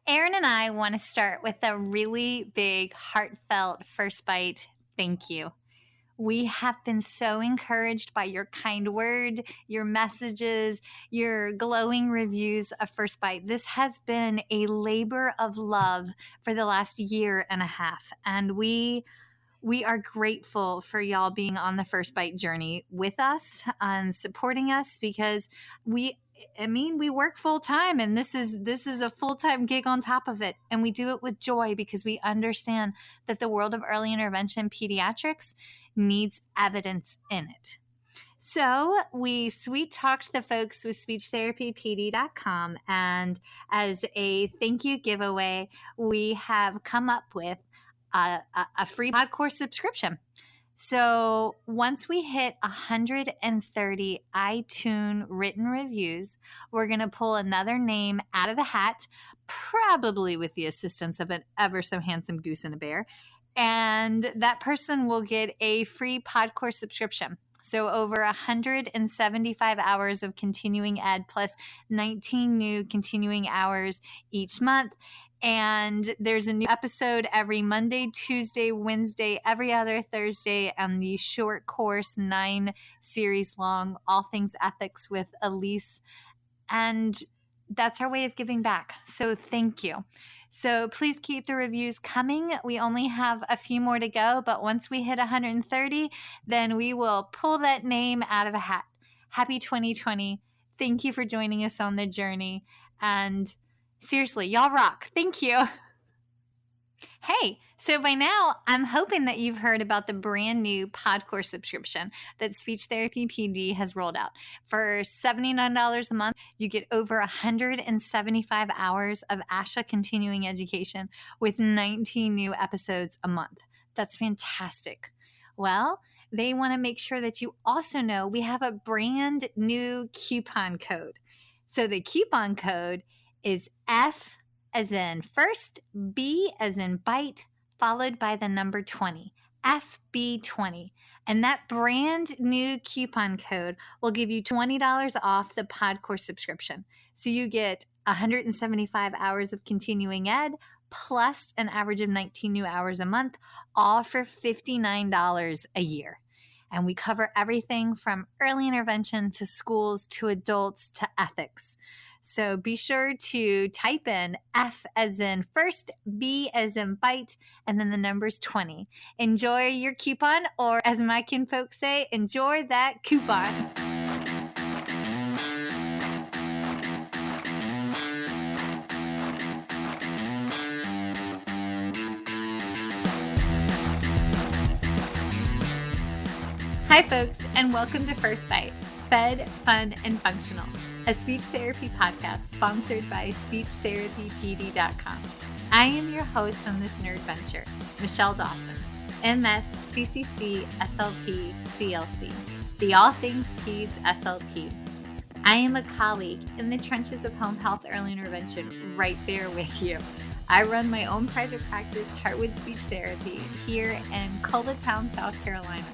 Erin and I want to start with a really big, heartfelt first bite thank you. We have been so encouraged by your kind word, your messages, your glowing reviews of First Bite. This has been a labor of love for the last year and a half, and we are grateful for y'all being on the First Bite journey with us and supporting us because we work full time and this is a full-time gig on top of it. And we do it with joy because we understand that the world of early intervention pediatrics needs evidence in it. So we sweet talked the folks with speechtherapypd.com, and as a thank you giveaway, we have come up with a free pod course subscription. So once we hit 130 iTunes written reviews, we're going to pull another name out of the hat, probably with the assistance of an ever so handsome goose and a bear. And that person will get a free pod course subscription. So over 175 hours of continuing ed plus 19 new continuing hours each month. And there's a new episode every Monday, Tuesday, Wednesday, every other Thursday, and the short course, 9 series long, All Things Ethics with Elise. And that's our way of giving back. So thank you. So please keep the reviews coming. We only have a few more to go, but once we hit 130, then we will pull that name out of a hat. Happy 2020. Thank you for joining us on the journey. And seriously, y'all rock. Thank you. Hey, so by now, I'm hoping that you've heard about the brand new pod course subscription that Speech Therapy PD has rolled out. For $79 a month, you get over 175 hours of ASHA continuing education with 19 new episodes a month. That's fantastic. Well, they want to make sure that you also know we have a brand new coupon code. So the coupon code is F as in first, B as in bite, followed by the number 20, FB20. And that brand new coupon code will give you $20 off the pod course subscription. So you get 175 hours of continuing ed plus an average of 19 new hours a month, all for $59 a year. And we cover everything from early intervention to schools to adults to ethics. So be sure to type in F as in first, B as in bite, and then the number's 20. Enjoy your coupon, or as my kin folks say, enjoy that coupon. Hi folks, and welcome to First Bite, Fed, Fun, and Functional, a speech therapy podcast sponsored by speechtherapypd.com. I am your host on this nerd venture, Michelle Dawson, MS CCC-SLP CLC, the All Things Peds SLP. I am a colleague in the trenches of home health early intervention right there with you. I run my own private practice, Heartwood Speech Therapy, here in Coletown, South Carolina,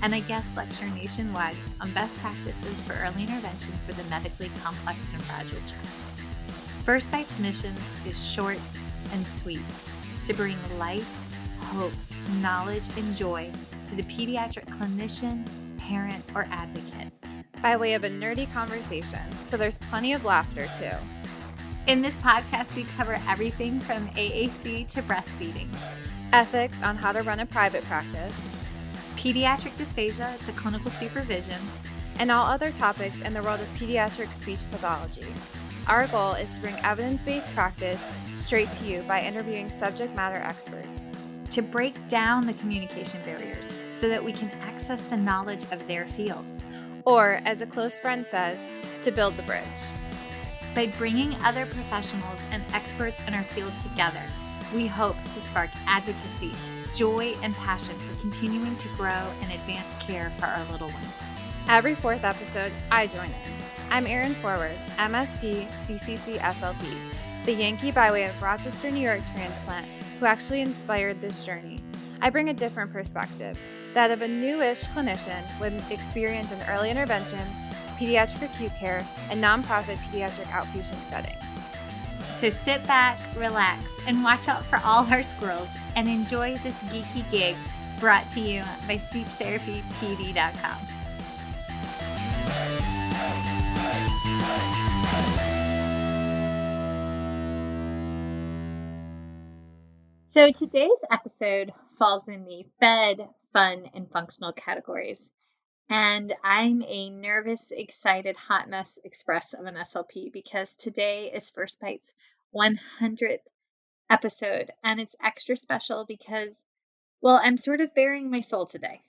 and I guest lecture nationwide on best practices for early intervention for the medically complex and fragile child. First Bite's mission is short and sweet, to bring light, hope, knowledge, and joy to the pediatric clinician, parent, or advocate. By way of a nerdy conversation, so there's plenty of laughter too. In this podcast, we cover everything from AAC to breastfeeding, ethics on how to run a private practice, pediatric dysphagia to clinical supervision, and all other topics in the world of pediatric speech pathology. Our goal is to bring evidence-based practice straight to you by interviewing subject matter experts. To break down the communication barriers so that we can access the knowledge of their fields. Or, as a close friend says, to build the bridge. By bringing other professionals and experts in our field together, we hope to spark advocacy, joy, and passion for continuing to grow and advance care for our little ones. Every fourth episode, I join in. I'm Erin Forward, MSP CCC-SLP, the Yankee by way of Rochester, New York transplant who actually inspired this journey. I bring a different perspective, that of a newish clinician with experience in early intervention, pediatric acute care, and nonprofit pediatric outpatient settings. So sit back, relax, and watch out for all our squirrels and enjoy this geeky gig brought to you by SpeechTherapyPD.com. So today's episode falls in the fed, fun, and functional categories. And I'm a nervous, excited, hot mess express of an SLP because today is First Bite's 100th episode. And it's extra special because, well, I'm sort of bearing my soul today.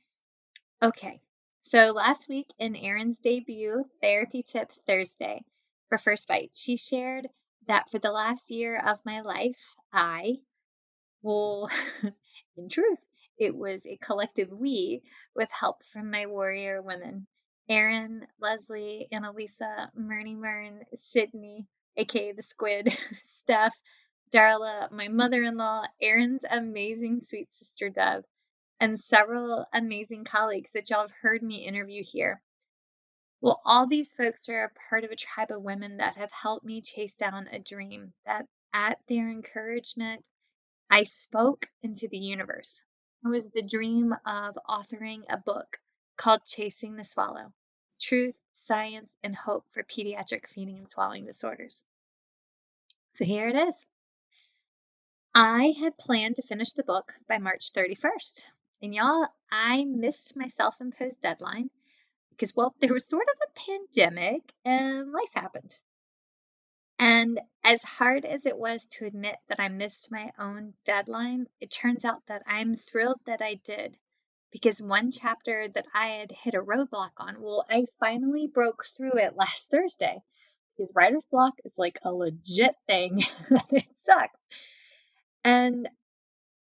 Okay, so last week in Erin's debut Therapy Tip Thursday for First Bite, she shared that for the last year of my life, well, in truth, it was a collective we with help from my warrior women, Erin, Leslie, Annalisa, Mern, Sydney, aka the Squid, Steph, Darla, my mother-in-law, Erin's amazing sweet sister Deb, and several amazing colleagues that y'all have heard me interview here. Well, all these folks are a part of a tribe of women that have helped me chase down a dream that, at their encouragement, I spoke into the universe. It was the dream of authoring a book called Chasing the Swallow: Truth, Science, and Hope for Pediatric Feeding and Swallowing Disorders. So here it is. I had planned to finish the book by March 31st. And y'all, I missed my self-imposed deadline because, well, there was sort of a pandemic and life happened. And as hard as it was to admit that I missed my own deadline, it turns out that I'm thrilled that I did, because one chapter that I had hit a roadblock on, well, I finally broke through it last Thursday, because writer's block is like a legit thing. It sucks. And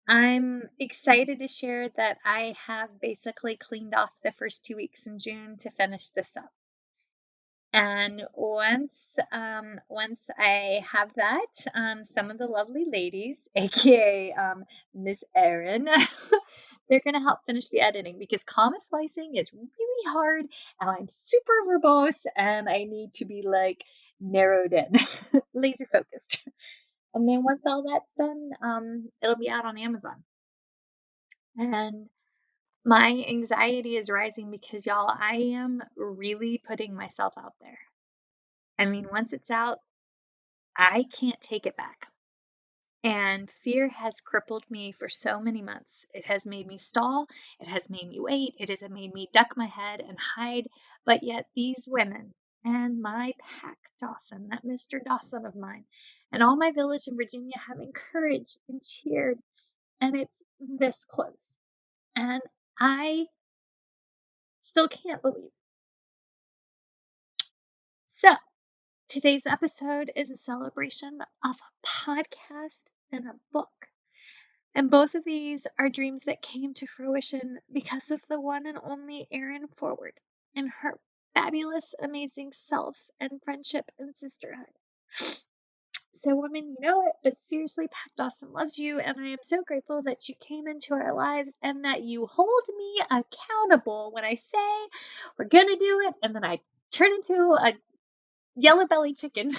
I'm excited to share that I have basically cleaned off the first 2 weeks in June to finish this up. And once I have that, some of the lovely ladies, aka Miss Erin, they're gonna help finish the editing because comma splicing is really hard, and I'm super verbose, and I need to be like narrowed in, laser focused. And then once all that's done, it'll be out on Amazon. And my anxiety is rising because, y'all, I am really putting myself out there. I mean, once it's out, I can't take it back. And fear has crippled me for so many months. It has made me stall. It has made me wait. It has made me duck my head and hide. But yet these women and my pack Dawson, that Mr. Dawson of mine, and all my village in Virginia have encouraged and cheered. And it's this close. And I still can't believe it. So, today's episode is a celebration of a podcast and a book. And both of these are dreams that came to fruition because of the one and only Erin Forward and her fabulous, amazing self and friendship and sisterhood. So, woman, you know it, but seriously, Pat Dawson loves you, and I am so grateful that you came into our lives and that you hold me accountable when I say we're going to do it, and then I turn into a yellow belly chicken.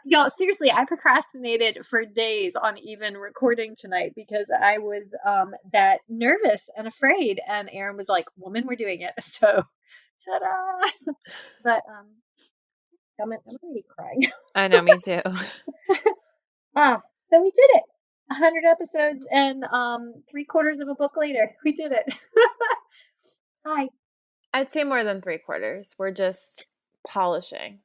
Y'all, seriously, I procrastinated for days on even recording tonight because I was that nervous and afraid, and Erin was like, woman, we're doing it. So ta-da. But I'm already crying. I know, me too. So we did it. 100 episodes and 3/4 of a book later. We did it. Hi. I'd say more than 3/4. We're just polishing.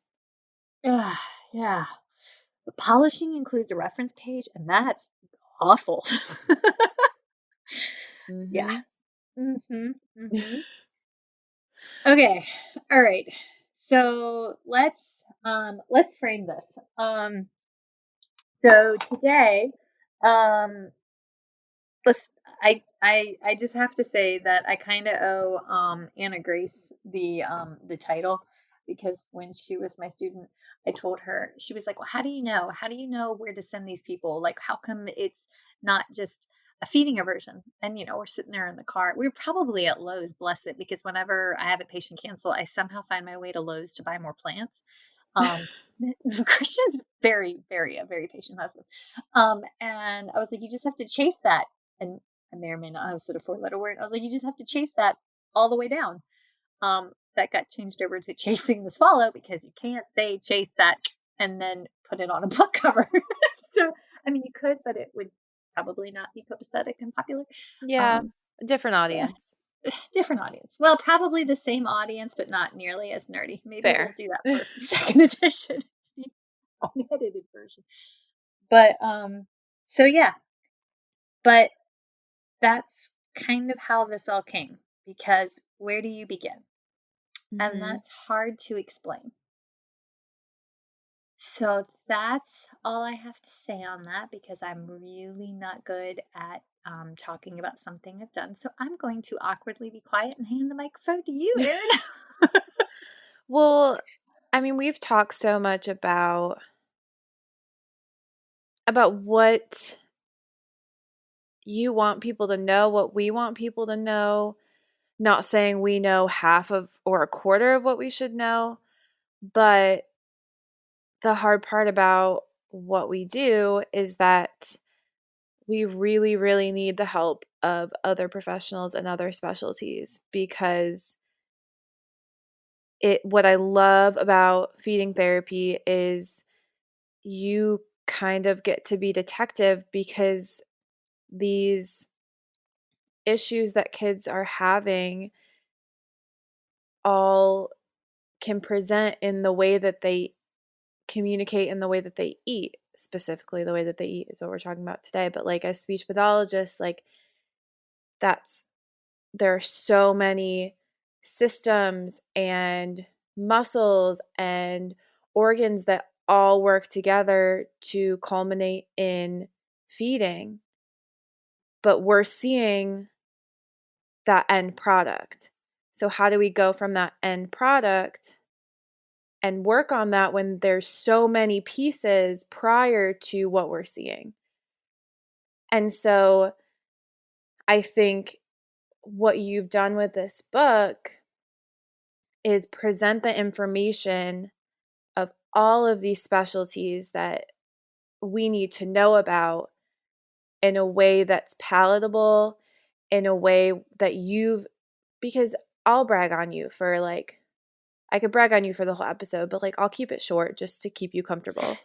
Yeah. The polishing includes a reference page, and that's awful. Yeah. Okay. All right. So let's frame this. So today, I just have to say that I kind of owe Anna Grace the title, because when she was my student, I told her, she was like, well, how do you know where to send these people? Like, how come it's not just a feeding aversion? And we're sitting there in the car. We were probably at Lowe's, bless it, because whenever I have a patient cancel, I somehow find my way to Lowe's to buy more plants. Christian's very, very, a very patient husband. And I was like, you just have to chase that. And I may or may not have said a 4-letter word. I was like, you just have to chase that all the way down. That got changed over to chasing the swallow because you can't say chase that and then put it on a book cover. So, I mean, you could, but it would probably not be copacetic and popular. Yeah, different Yeah, audience. different audience. Well, probably the same audience, but not nearly as nerdy. Maybe we'll Fair. do that for the second edition, the unedited version. But so yeah, but that's kind of how this all came, because where do you begin? And Mhm. that's hard to explain. So that's all I have to say on that, because I'm really not good at talking about something I've done. So I'm going to awkwardly be quiet and hand the microphone to you, Erin. Well, I mean, we've talked so much about what you want people to know, what we want people to know. Not saying we know half of or a quarter of what we should know, but the hard part about what we do is that we really, really need the help of other professionals and other specialties, because what I love about feeding therapy is you kind of get to be detective, because these issues that kids are having all can present in the way that they communicate, in the way that they eat. Specifically, the way that they eat is what we're talking about today. But like, as speech pathologists, like, there are so many systems and muscles and organs that all work together to culminate in feeding, but we're seeing that end product. So how do we go from that end product and work on that when there's so many pieces prior to what we're seeing? And so I think what you've done with this book is present the information of all of these specialties that we need to know about in a way that's palatable, in a way that because I'll brag on you for like, I could brag on you for the whole episode, but like, I'll keep it short just to keep you comfortable.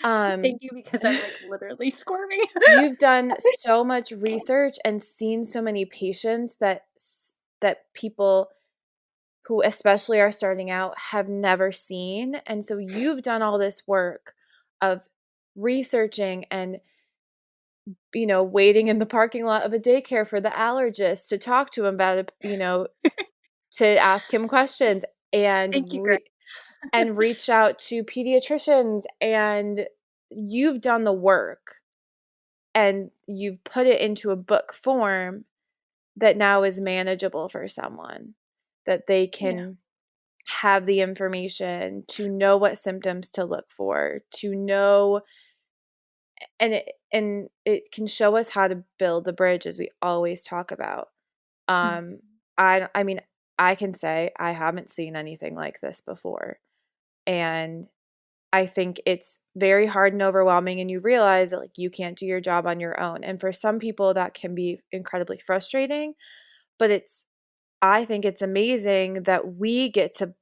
Thank you, because I'm like literally squirming. You've done so much research and seen so many patients that people who especially are starting out have never seen. And so you've done all this work of researching and, waiting in the parking lot of a daycare for the allergist to talk to him about it, to ask him questions, and Thank you, Greg. and reach out to pediatricians. And you've done the work and you've put it into a book form that now is manageable for someone, that they can have the information to know what symptoms to look for, to know, and it can show us how to build the bridge, as we always talk about. I mean, I can say I haven't seen anything like this before, and I think it's very hard and overwhelming, and you realize that like you can't do your job on your own. And for some people that can be incredibly frustrating, but I think it's amazing that we get to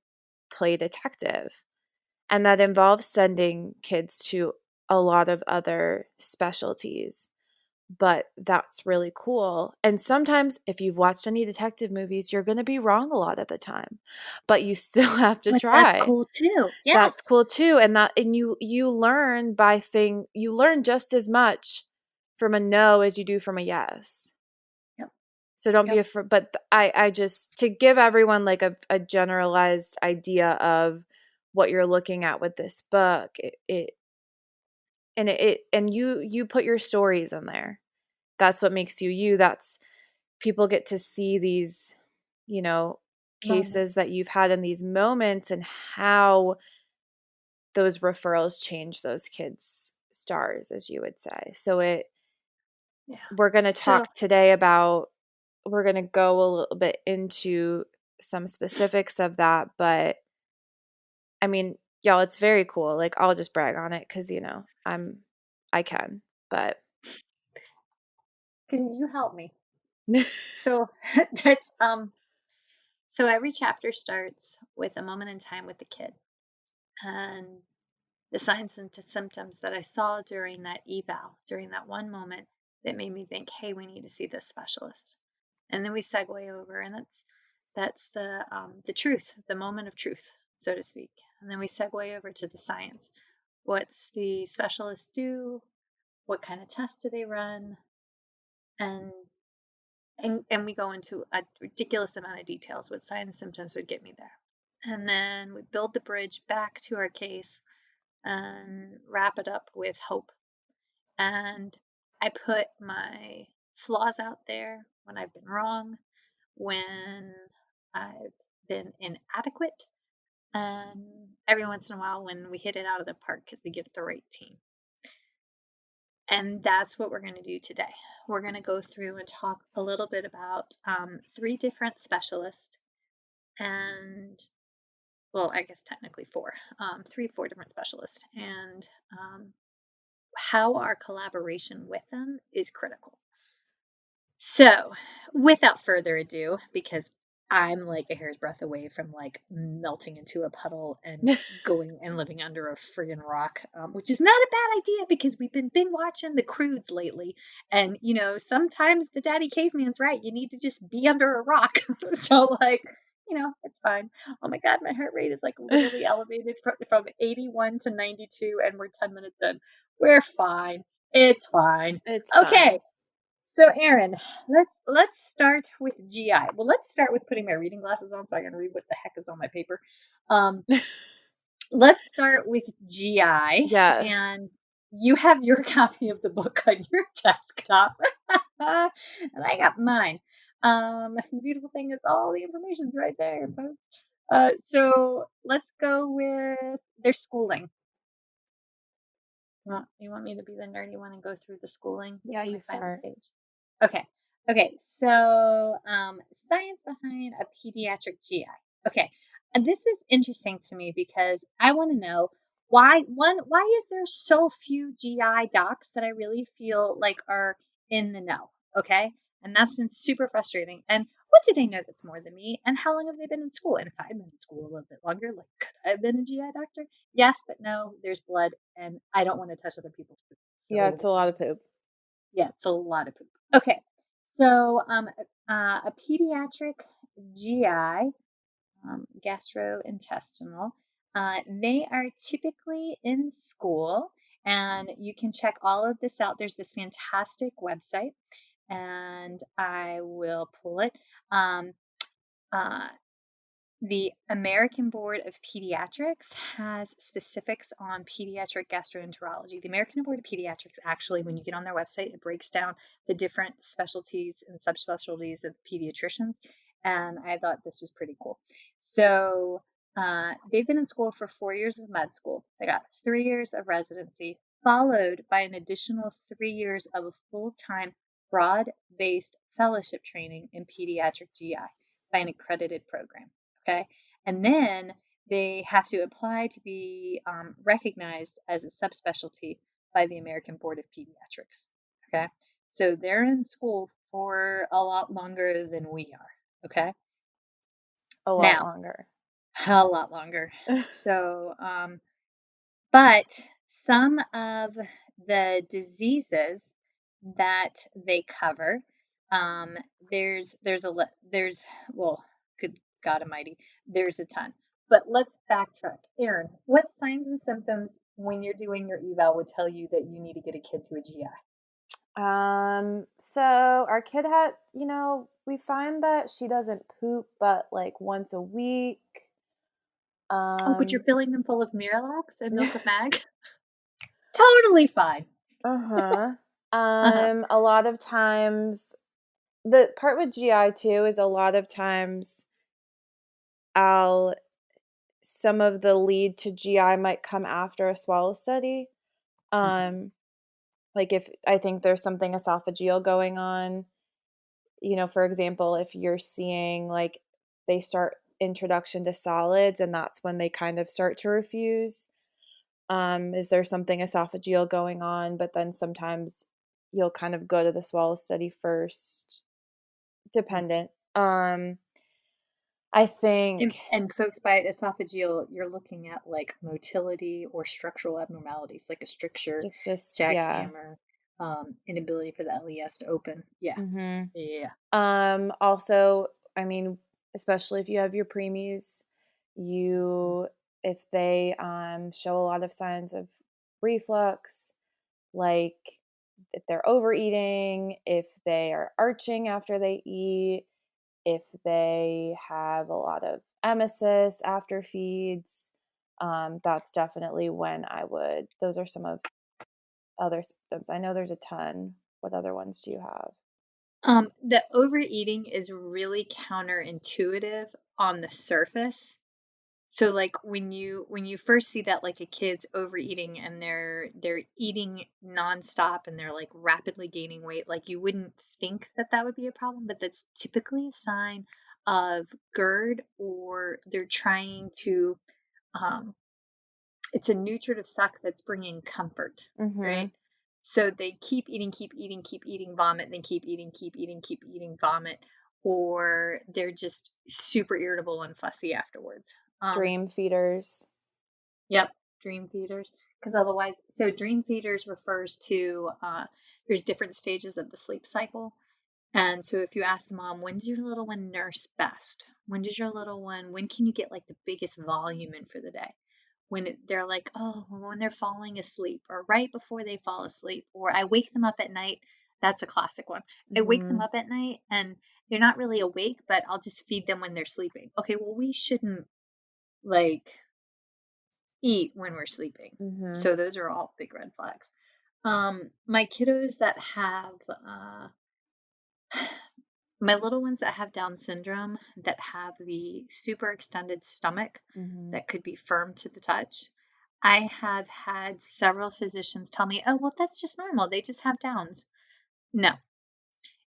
play detective, and that involves sending kids to a lot of other specialties. But that's really cool. And sometimes if you've watched any detective movies, you're going to be wrong a lot of the time, but you still have to But that's try. cool too. Yes. That's cool too. And you learn you learn just as much from a no as you do from a yes. Yep. So don't be afraid. But I just, to give everyone like a generalized idea of what you're looking at with this book, and you put your stories in there. That's what makes you you. That's, people get to see these, cases that you've had in these moments, and how those referrals change those kids' stars, as you would say. So we're going to talk today about, we're going to go a little bit into some specifics of that, but I mean, Y'all, it's very cool. Like, I'll just brag on it because, you know, I can, but. Can you help me? So that's so every chapter starts with a moment in time with the kid and the signs and symptoms that I saw during that eval, during that one moment that made me think, hey, we need to see this specialist. And then we segue over, and that's the truth, the moment of truth, so to speak. And then we segue over to the science. What's the specialist do? What kind of tests do they run? And and we go into a ridiculous amount of details. What signs and symptoms would get me there. And then we build the bridge back to our case and wrap it up with hope. And I put my flaws out there when I've been wrong, when I've been inadequate, and every once in a while when we hit it out of the park because we get the right team. And that's what we're going to do today. We're going to go through and talk a little bit about 3 different specialists and, well, I guess technically 4, 3 or 4 different specialists, and how our collaboration with them is critical. So, without further ado, because I'm like a hair's breadth away from like melting into a puddle and going and living under a friggin' rock, which is not a bad idea because we've been binge watching the Croods lately. And, you know, sometimes the daddy caveman's right. You need to just be under a rock. So, like, you know, it's fine. Oh my God, my heart rate is like literally elevated from 81 to 92, and we're 10 minutes in. We're fine. It's fine. It's Okay. fine. So Erin, let's start with GI. Well, let's start with putting my reading glasses on so I can read what the heck is on my paper. Let's start with GI. Yes. And you have your copy of the book on your desktop. And I got mine. The beautiful thing is all the information's right there, folks. So let's go with their schooling. You want me to be the nerdy one and go through the schooling? Yeah, you start. Page? Okay. So, science behind a pediatric GI. Okay. And this is interesting to me because I want to know why is there so few GI docs that I really feel like are in the know? Okay. And that's been super frustrating. And what do they know that's more than me? And how long have they been in school? And if I'd been in school a little bit longer, like, could I have been a GI doctor? Yes, but no, there's blood and I don't want to touch other people's food. So, Yeah, it's a lot of poop. Yeah, it's a lot of poop. Okay. So, a pediatric GI, gastrointestinal, they are typically in school, and you can check all of this out. There's this fantastic website, and I will pull it. The American Board of Pediatrics has specifics on pediatric gastroenterology. The American Board of Pediatrics actually, when you get on their website, it breaks down the different specialties and subspecialties of pediatricians. And I thought this was pretty cool. So they've been in school for 4 years of med school. They got 3 years of residency, followed by an additional 3 years of a full-time, broad-based fellowship training in pediatric GI by an accredited program. Okay. And then they have to apply to be recognized as a subspecialty by the American Board of Pediatrics. Okay. So they're in school for a lot longer than we are. Okay. A lot longer. A lot longer. So, but some of the diseases that they cover, well, good God Almighty, there's a ton. But let's backtrack. Erin, what signs and symptoms when you're doing your eval would tell you that you need to get a kid to a GI? So our kid had, we find that she doesn't poop, but like once a week. But you're filling them full of Miralax and Milk of Mag? Totally fine. A lot of times, the part with GI too is a lot of times some of the lead to GI might come after a swallow study. Like if I think there's something esophageal going on, for example, if you're seeing like they start introduction to solids, and that's when they kind of start to refuse. Is there something esophageal going on? But then sometimes you'll kind of go to the swallow study first, dependent. I think And folks, by esophageal, you're looking at like motility or structural abnormalities, like a stricture, it's just, yeah. jackhammer, inability for the LES to open. Yeah. Mm-hmm. Yeah. Also, I mean, especially if you have your preemies, if they show a lot of signs of reflux, like if they're overeating, if they are arching after they eat, if they have a lot of emesis after feeds, that's definitely when those are some of other symptoms. I know there's a ton. What other ones do you have? The overeating is really counterintuitive on the surface. So like when you first see that like a kid's overeating and they're eating nonstop and they're like rapidly gaining weight, like you wouldn't think that that would be a problem, but that's typically a sign of GERD, or they're trying to it's a nutritive suck that's bringing comfort, Mm-hmm. right? So they keep eating, vomit, then keep eating, vomit, or they're just super irritable and fussy afterwards. Dream feeders. Yep, dream feeders. Because otherwise, so dream feeders refers to there's different stages of the sleep cycle. And so if you ask the mom, when does your little one nurse best? When can you get like the biggest volume in for the day? They're like, oh, when they're falling asleep, or right before they fall asleep, or I wake them up at night. That's a classic one. I wake them Mm-hmm. up at night and they're not really awake, but I'll just feed them when they're sleeping. Okay, well, we shouldn't like eat when we're sleeping. Mm-hmm. So those are all big red flags. My kiddos that have my little ones that have Down syndrome, that have the super extended stomach Mm-hmm. that could be firm to the touch. I have had several physicians tell me, oh, well, that's just normal. They just have Downs. No,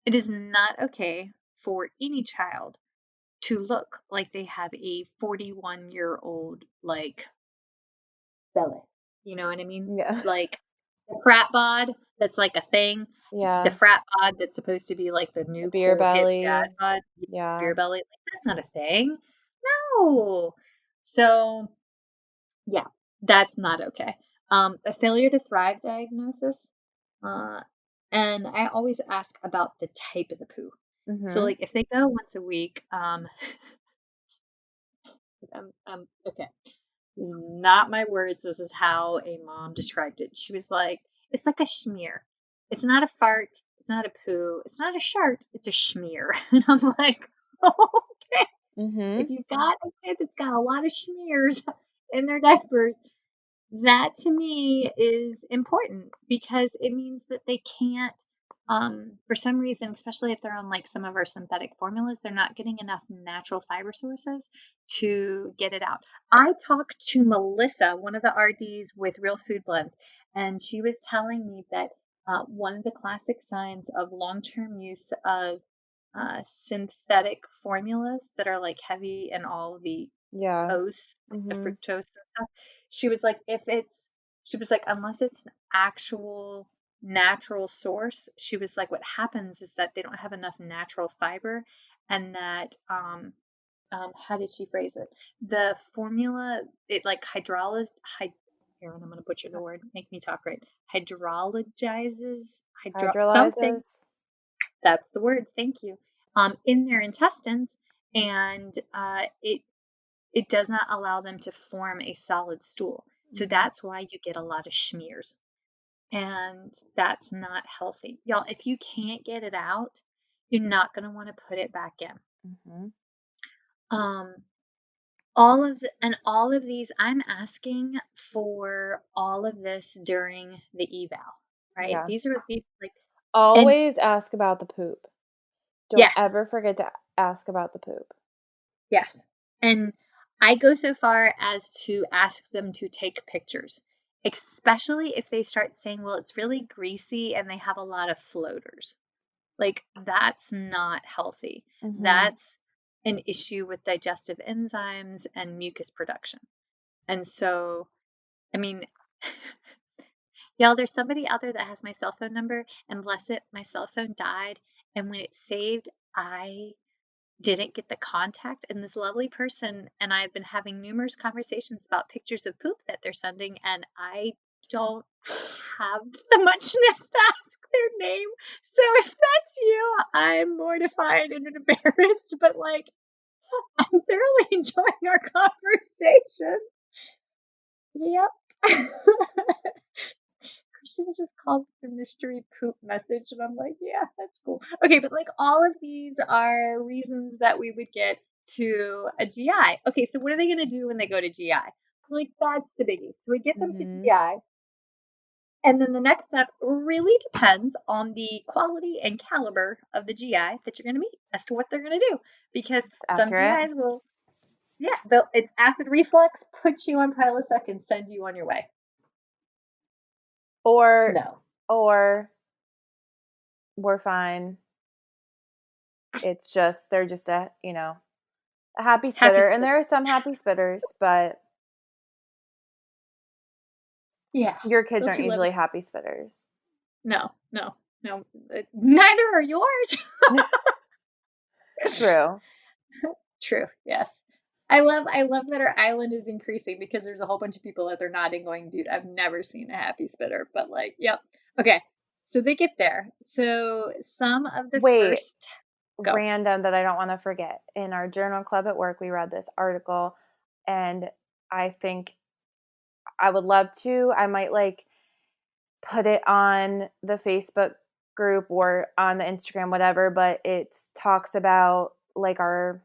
it is not okay for any child to look like they have a 41-year-old like belly. You know what I mean? Yeah. Like the frat bod, that's like a thing. The Yeah. frat bod that's supposed to be like the A new beer cool hip dad belly. bod, Yeah. beer belly. Like that's not a thing. No. So yeah, that's not okay. A failure to thrive diagnosis. Uh, and I always ask about the type of the poo. So Mm-hmm. like if they go once a week, okay. This is not my words. This is how a mom described it. She was like, it's like a schmear. It's not a fart. It's not a poo. It's not a shart. It's a schmear. And I'm like, okay. Mm-hmm. If you've got a kid that's got a lot of schmears in their diapers, that to me is important, because it means that they can't, for some reason, especially if they're on like some of our synthetic formulas, they're not getting enough natural fiber sources to get it out. I talked to Melissa, one of the RDs with Real Food Blends, and she was telling me that one of the classic signs of long-term use of synthetic formulas that are like heavy in all the Yeah. ose, like the Mm-hmm. fructose and stuff. She was like, she was like, unless it's an actual natural source, she was like, what happens is that they don't have enough natural fiber, and that, how did she phrase it? The formula, it like Aaron, I'm going to butcher the word, make me talk right. Something. Hydrolyzes. That's the word. Thank you. In their intestines, and it does not allow them to form a solid stool. So Mm-hmm. that's why you get a lot of schmears. And that's not healthy. Y'all, if you can't get it out, you're not going to want to put it back in. Mm-hmm. Um, all of these, I'm asking for all of this during the eval, right? Yeah. These like, and Always ask about the poop. Don't yes, ever forget to ask about the poop. yes. And I go so far as to ask them to take pictures, especially if they start saying, well, it's really greasy and they have a lot of floaters. Like, that's not healthy. Mm-hmm. That's an issue with digestive enzymes and mucus production. And so, I mean, y'all, there's somebody out there that has my cell phone number, and bless it, my cell phone died. And when it saved, I didn't get the contact. And this lovely person and I have been having numerous conversations about pictures of poop that they're sending, and I don't have the muchness to ask their name. So if that's you, I'm mortified and embarrassed, but like, I'm thoroughly enjoying our conversation. Yep. Christian just called the mystery poop message, and I'm like, yeah, that's cool. Okay, but like all of these are reasons that we would get to a GI. Okay, so what are they going to do when they go to GI? Like, that's the biggie. So we get them to GI. And then the next step really depends on the quality and caliber of the GI that you're going to meet as to what they're going to do. Because some GIs will, it's acid reflux, put you on Prilosec, and send you on your way. Or no. Or we're fine. It's just, they're just a happy spitter. And there are some happy spitters, but yeah, your kids aren't usually happy spitters. No. Neither are yours. True. Yes. I love that our island is increasing because there's a whole bunch of people that they're nodding going, dude, I've never seen a happy spitter, but like, yep. Okay. So they get there. So some of the first random that I don't want to forget. In our journal club at work, we read this article, and I think I would love to. I might like put it on the Facebook group or on the Instagram, whatever, but it talks about like our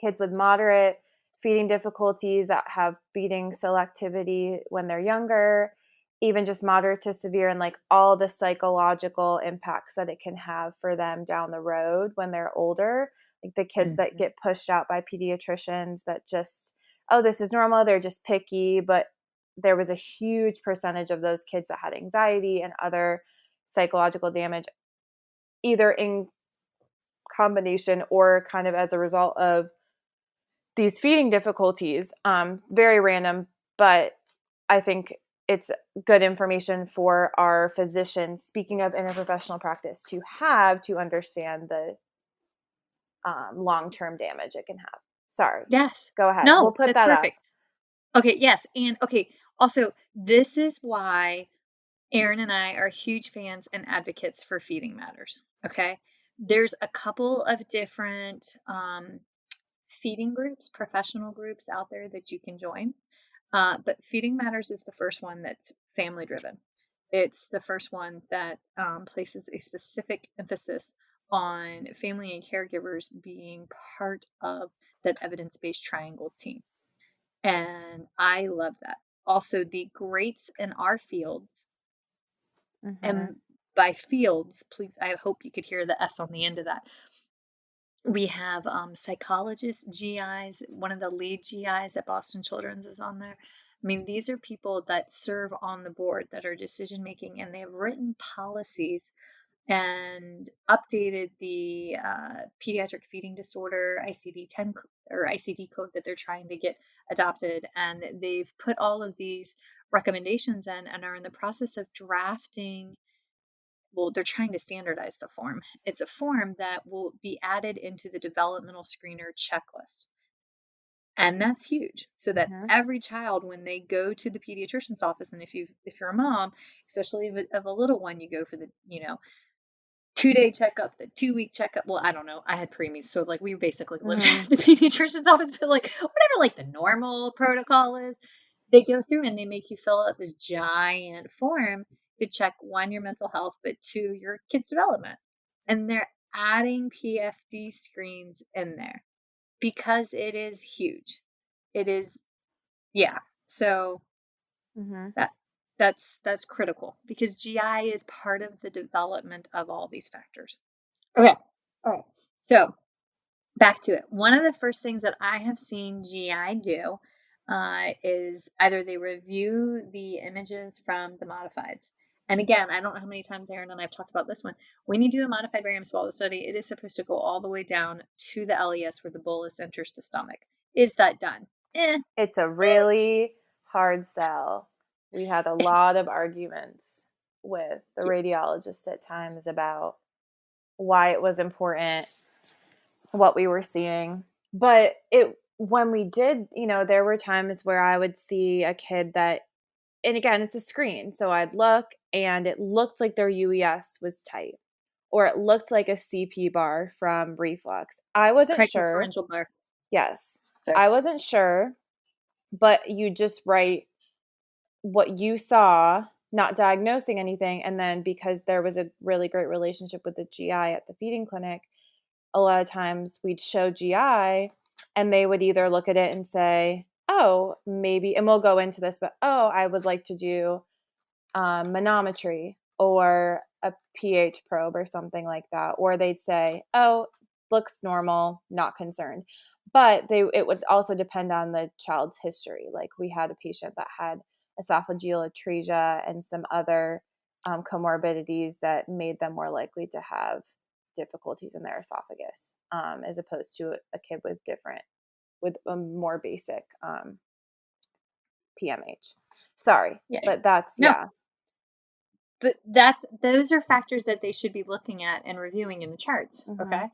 kids with moderate feeding difficulties that have feeding selectivity when they're younger, even just moderate to severe, and like all the psychological impacts that it can have for them down the road when they're older. Like the kids that get pushed out by pediatricians that just, oh, this is normal, they're just picky. But there was a huge percentage of those kids that had anxiety and other psychological damage, either in combination or kind of as a result of these feeding difficulties. Very random, but I think it's good information for our physicians, speaking of interprofessional practice, to have to understand the long-term damage it can have. Sorry. Yes. Go ahead. No, we'll put that's that perfect. up. Okay. Yes. And okay. Also, this is why Erin and I are huge fans and advocates for Feeding Matters. Okay. There's a couple of different feeding groups, professional groups out there that you can join. But Feeding Matters is the first one that's family driven. It's the first one that places a specific emphasis on family and caregivers being part of that evidence-based triangle team. And I love that. Also, the greats in our fields, and by fields, please, I hope you could hear the S on the end of that. We have psychologists, GIs. One of the lead GIs at Boston Children's is on there. I mean, these are people that serve on the board that are decision making, and they've written policies and updated the Pediatric Feeding Disorder ICD-10 or ICD code that they're trying to get adopted. And they've put all of these recommendations in and are in the process of drafting. Well, they're trying to standardize the form. It's a form that will be added into the developmental screener checklist. And that's huge. So that every child, when they go to the pediatrician's office, and if you're a mom, especially of a little one, you go for the, 2-day checkup, the 2-week checkup. Well, I don't know. I had preemies, so like we basically lived at the pediatrician's office, but like whatever like the normal protocol is, they go through and they make you fill out this giant form to check 1, your mental health, but 2, your kid's development. And they're adding PFD screens in there because it is huge. It is, yeah. So that's critical because GI is part of the development of all these factors. Okay. All right. So back to it. One of the first things that I have seen GI do is either they review the images from the modifieds And again, I don't know how many times Erin and I've talked about this one. When you do a modified barium swallow study, it is supposed to go all the way down to the LES where the bolus enters the stomach. Is that done? It's a really hard sell. We had a lot of arguments with the radiologist at times about why it was important, what we were seeing. But when we did, there were times where I would see a kid that, and again, it's a screen. So I'd look and it looked like their UES was tight, or it looked like a CP bar from reflux. I wasn't sure. Cricopharyngeal bar. Yes. Sorry. I wasn't sure, but you just write what you saw, not diagnosing anything. And then because there was a really great relationship with the GI at the feeding clinic, a lot of times we'd show GI and they would either look at it and say, oh, maybe, and we'll go into this, but I would like to do manometry or a pH probe or something like that. Or they'd say, oh, looks normal, not concerned. But it would also depend on the child's history. Like we had a patient that had esophageal atresia and some other comorbidities that made them more likely to have difficulties in their esophagus, as opposed to a kid with a more basic PMH. Sorry, yeah. But that's yeah. But those are factors that they should be looking at and reviewing in the charts. Mm-hmm. Okay.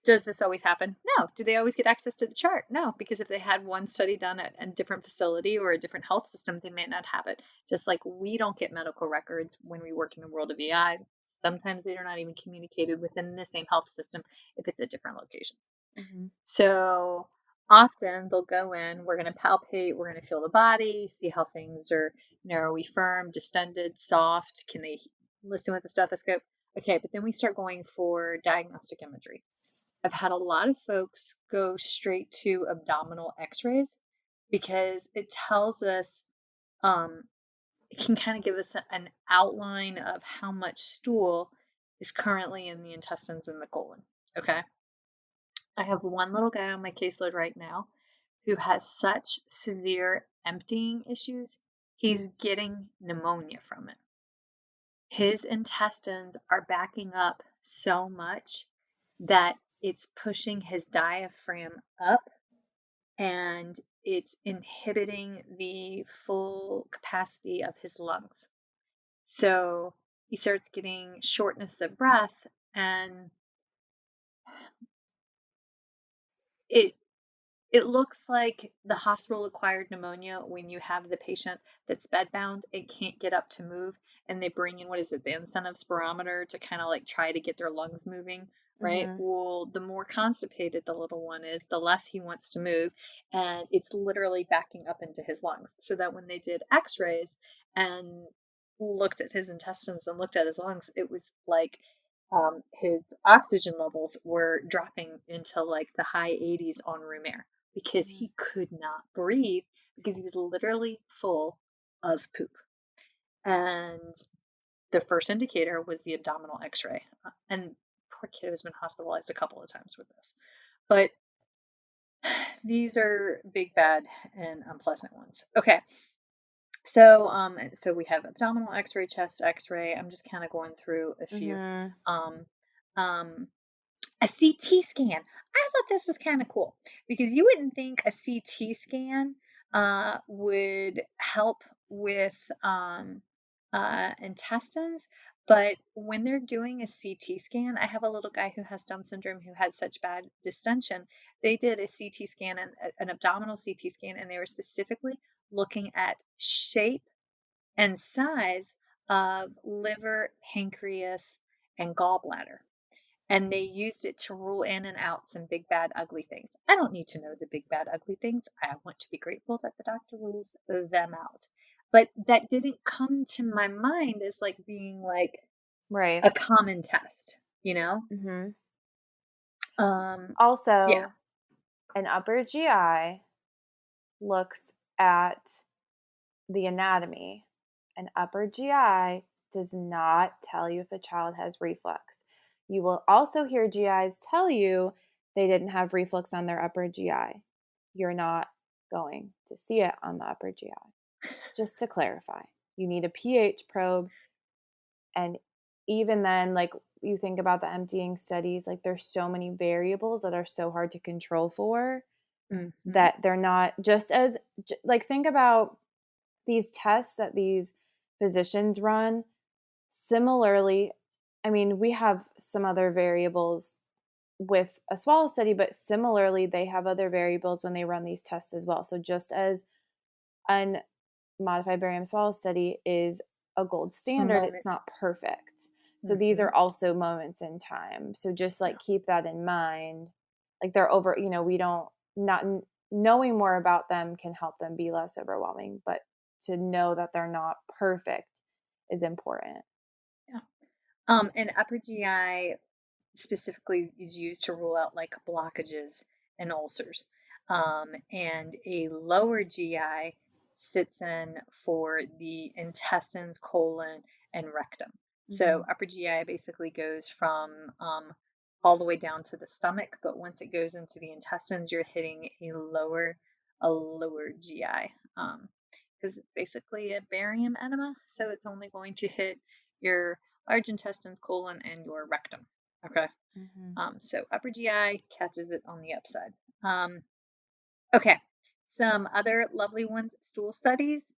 Does this always happen? No. Do they always get access to the chart? No, because if they had one study done at a different facility or a different health system, they may not have it. Just like we don't get medical records when we work in the world of EI. Sometimes they're not even communicated within the same health system if it's at different locations. Mm-hmm. So often they'll go in, we're going to palpate, we're going to feel the body, see how things are, are we firm, distended, soft? Can they listen with the stethoscope? Okay, but then we start going for diagnostic imagery. I've had a lot of folks go straight to abdominal x-rays because it tells us, it can kind of give us an outline of how much stool is currently in the intestines and the colon, okay? I have one little guy on my caseload right now who has such severe emptying issues, he's getting pneumonia from it. His intestines are backing up so much that it's pushing his diaphragm up and it's inhibiting the full capacity of his lungs. So he starts getting shortness of breath, and it looks like the hospital-acquired pneumonia when you have the patient that's bedbound and can't get up to move, and they bring in, the incentive spirometer to kind of like try to get their lungs moving, right? Mm-hmm. Well, the more constipated the little one is, the less he wants to move, and it's literally backing up into his lungs. So that when they did x-rays and looked at his intestines and looked at his lungs, it was like his oxygen levels were dropping into like the high 80s on room air, because he could not breathe because he was literally full of poop. And the first indicator was the abdominal x-ray. And poor kid has been hospitalized a couple of times with this. But these are big, bad, and unpleasant ones. Okay. So we have abdominal x-ray, chest x-ray. I'm just kind of going through a few. Mm-hmm. A CT scan. I thought this was kind of cool because you wouldn't think a CT scan would help with intestines, but when they're doing a CT scan, I have a little guy who has Down syndrome who had such bad distension. They did a CT scan, and an abdominal CT scan, and they were specifically looking at shape and size of liver, pancreas, and gallbladder. And they used it to rule in and out some big, bad, ugly things. I don't need to know the big, bad, ugly things. I want to be grateful that the doctor rules them out. But that didn't come to my mind as like being like a common test, Mm-hmm. Also, yeah. An upper GI looks at the anatomy. An upper GI does not tell you if a child has reflux. You will also hear GIs tell you they didn't have reflux on their upper GI. You're not going to see it on the upper GI, just to clarify. you need a pH probe. And even then, like, you think about the emptying studies, like, there's so many variables that are so hard to control for Mhm. that they're not just as like, think about these tests that these physicians run. Similarly, I mean, we have some other variables with a swallow study, but similarly, they have other variables when they run these tests as well. So just as an modified barium swallow study is a gold A standard, it's moment. not perfect. So these are Mhm. also moments in time. So just Yeah. like keep that in mind. Like they're over, we don't not knowing more about them can help them be less overwhelming, but to know that they're not perfect is important. Yeah. And upper GI specifically is used to rule out like blockages and ulcers. And a lower GI sits in for the intestines, colon, and rectum. So Mhm. upper GI basically goes from all the way down to the stomach, but once it goes into the intestines, you're hitting a lower GI. Because it's basically a barium enema, so it's only going to hit your large intestines, colon, and your rectum. Okay. Mhm. So upper GI catches it on the upside. Um, okay. Some other lovely ones, stool studies.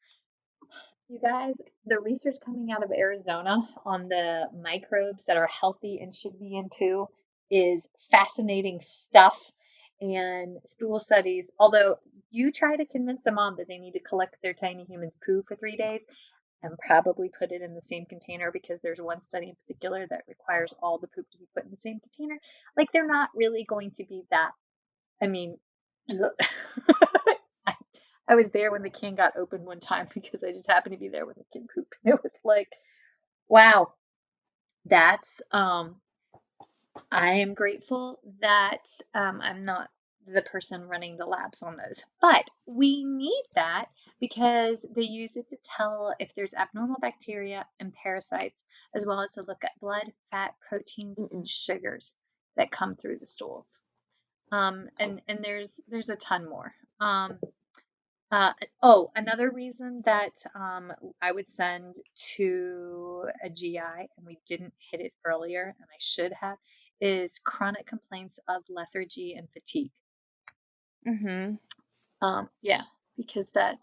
You guys, the research coming out of Arizona on the microbes that are healthy and should be in poo is fascinating stuff. And stool studies, although you try to convince a mom that they need to collect their tiny human's poo for 3 days and probably put it in the same container because there's one study in particular that requires all the poop to be put in the same container. Like they're not really going to be that. I mean, I, I was there when the can got opened one time because I just happened to be there when the kid pooped. It was like, wow, that's I am grateful that I'm not the person running the labs on those. But we need that because they use it to tell if there's abnormal bacteria and parasites, as well as to look at blood, fat, proteins, and Mm-mm. sugars that come through the stools. And there's a ton more. Another reason that I would send to a GI, and we didn't hit it earlier, and I should have, is chronic complaints of lethargy and fatigue. Mhm. Yeah, because that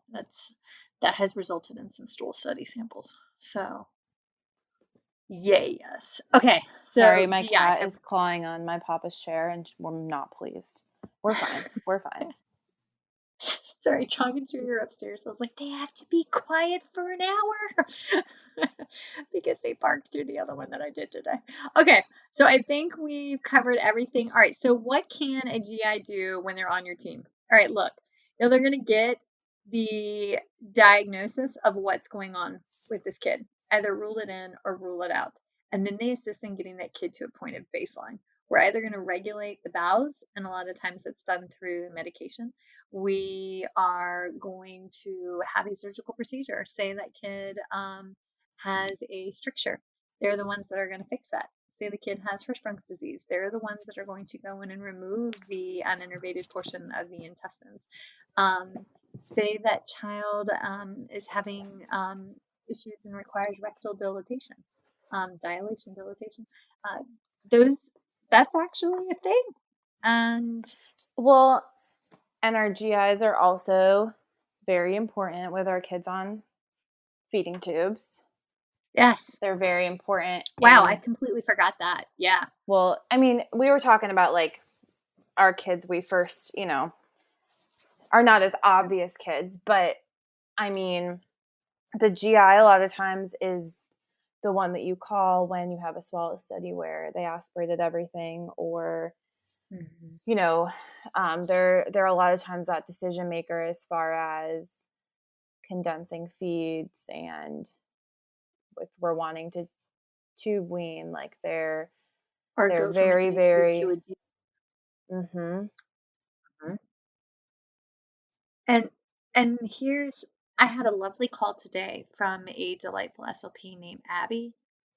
has resulted in some stool study samples. So, yay, yes. Okay, Sorry, so my GI. cat is clawing on my papa's chair and we're not pleased. We're fine. We're fine. Sorry, talking to you upstairs. I was like, they have to be quiet for an hour because they barked through the other one that I did today. Okay, so I think we've covered everything. All right, so what can a GI do when they're on your team? All right, look, they're going to get the diagnosis of what's going on with this kid, either rule it in or rule it out. And then they assist in getting that kid to a point of baseline. We're either going to regulate the bowels, and a lot of times it's done through medication. We are going to have a surgical procedure. Say that kid has a stricture. They're the ones that are going to fix that. Say the kid has Hirschsprung's disease. They're the ones that are going to go in and remove the uninnervated portion of the intestines. Say that child is having issues and requires rectal dilatation, dilatation. Uh, those that's actually a thing. And Well, and our GIs are also very important with our kids on feeding tubes. yes, They're very important wow, I in, completely forgot that. Yeah. well, I mean, we were talking about like our kids we first, are not as obvious kids, but I mean, the GI a lot of times is the one that you call when you have a swallow study where they aspirated everything, or Mhm. they're a lot of times that decision maker as far as condensing feeds, and if we're wanting to tube wean, like Or they're go from an very A tube to very. a D. Mhm. Mhm. And I had a lovely call today from a delightful SLP named Abby.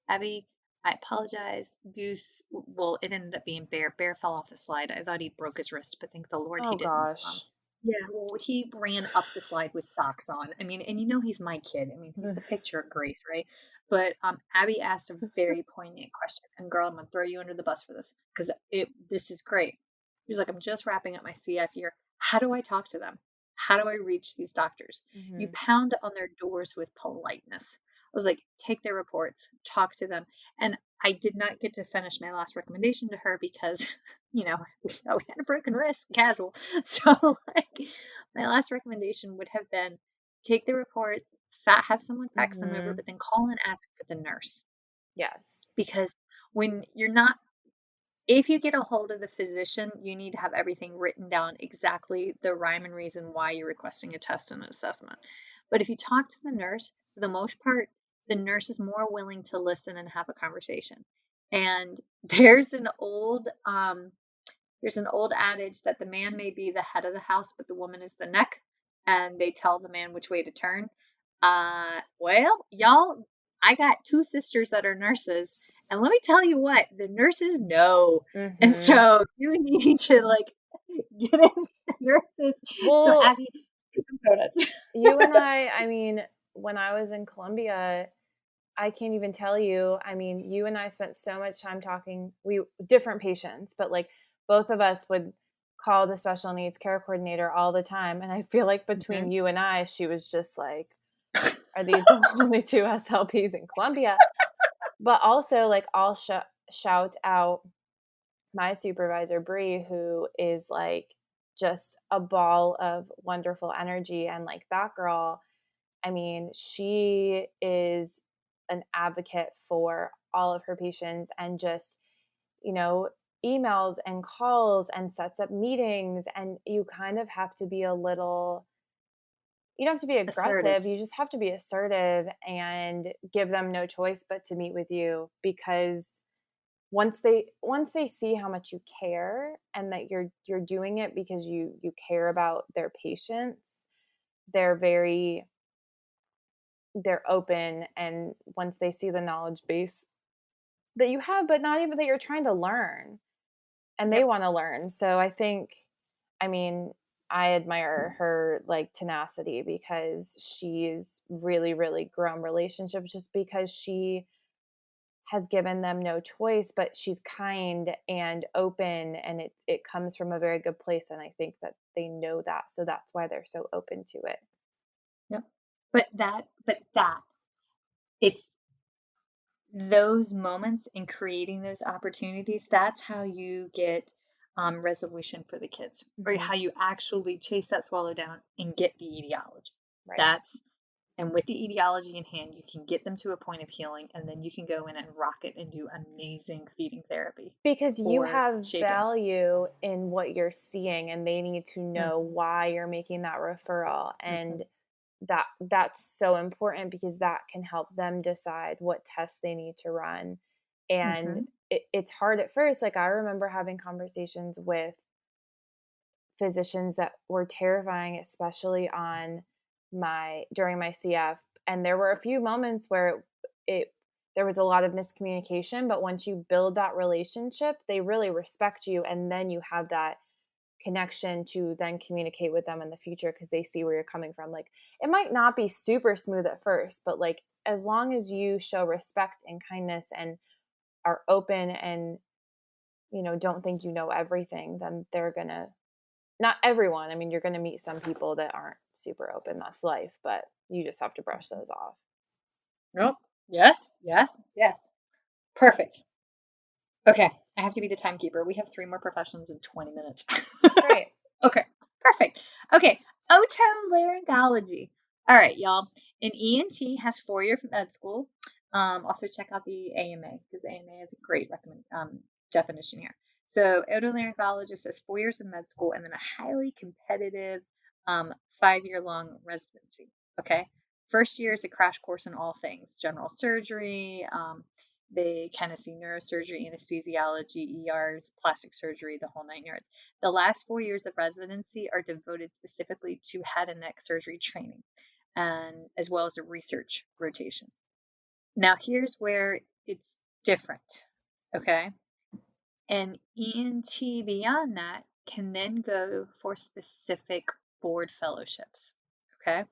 Abby, I apologize. Goose, well, it ended up being Bear. Bear fell off the slide. I thought he broke his wrist, but thank the Lord he Oh didn't. gosh. Yeah, well, he ran up the slide with socks on. I mean, and you know he's my kid. I mean, he's the picture of grace, right? But Abby asked a very poignant question, and girl, I'm gonna throw you under the bus for this because this is great. He was like, I'm just wrapping up my CF year. How do I talk to them? How do I reach these doctors? You pound on their doors with politeness. I was like, take their reports, talk to them. And I did not get to finish my last recommendation to her because, you know, we had a broken wrist, casual. So, like, my last recommendation would have been take the reports, have someone fax them over, but then call and ask for the nurse. Yes. Because when you're not, if you get a hold of the physician, you need to have everything written down, exactly the rhyme and reason why you're requesting a test and an assessment. But if you talk to the nurse, for the most part, the nurse is more willing to listen and have a conversation. And there's an old adage that the man may be the head of the house, but the woman is the neck, and they tell the man which way to turn. Well, y'all, I got two sisters that are nurses, and let me tell you what, the nurses know. And so you need to like get in the nurses. So Well, Abby, get some donuts. you and I mean, when I was in Columbia, I can't even tell you. I mean, you and I spent so much time talking, different patients, but like both of us would call the special needs care coordinator all the time. And I feel like between you and I, she was just like, are these the only two SLPs in Columbia? But also, like, I'll shout out my supervisor, Bree, who is like just a ball of wonderful energy. And like that girl, I mean, she is an advocate for all of her patients and just, you know, emails and calls and sets up meetings. And you kind of have to be you don't have to be Assertive. aggressive. You just have to be assertive and give them no choice but to meet with you, because once they see how much you care and that you're doing it because you care about their patients, they're open. And once they see the knowledge base that you have, but not even that you're trying to learn, and they want to learn. So I mean, I admire her like tenacity, because she's really, really grown relationships just because she has given them no choice, but she's kind and open, and it comes from a very good place. And I think that they know that. So that's why they're so open to it. Yep. But it's those moments and creating those opportunities, that's how you get resolution for the kids, or how you actually chase that swallow down and get the etiology. Right. And with the etiology in hand, you can get them to a point of healing, and then you can go in and rock it and do amazing feeding therapy. Because you have value in what you're seeing, and they need to know why you're making that referral. And that's so important, because that can help them decide what tests they need to run. And it's hard at first. Like, I remember having conversations with physicians that were terrifying, especially during my CF. And there were a few moments where there was a lot of miscommunication, but once you build that relationship, they really respect you. And then you have that connection to then communicate with them in the future, because they see where you're coming from. Like, it might not be super smooth at first, but like, as long as you show respect and kindness and are open and, you know, don't think you know everything, then they're gonna, not everyone, I mean, you're gonna meet some people that aren't super open. That's life, but you just have to brush those off. Nope. Yes. Perfect. Okay, I have to be the timekeeper. We have 3 more professions in 20 minutes. Great. Okay, perfect. Okay, otolaryngology. All right, y'all. An ENT has 4 years of med school. Also check out the AMA, because the AMA is a great definition here. So otolaryngologist has 4 years of med school and then a highly competitive 5-year-long residency. Okay, first year is a crash course in all things general surgery. They kind of see neurosurgery, anesthesiology, ERs, plastic surgery, the whole 9 yards. The last 4 years of residency are devoted specifically to head and neck surgery training, and as well as a research rotation. Now, here's where it's different, okay? An ENT beyond that can then go for specific board fellowships. Okay.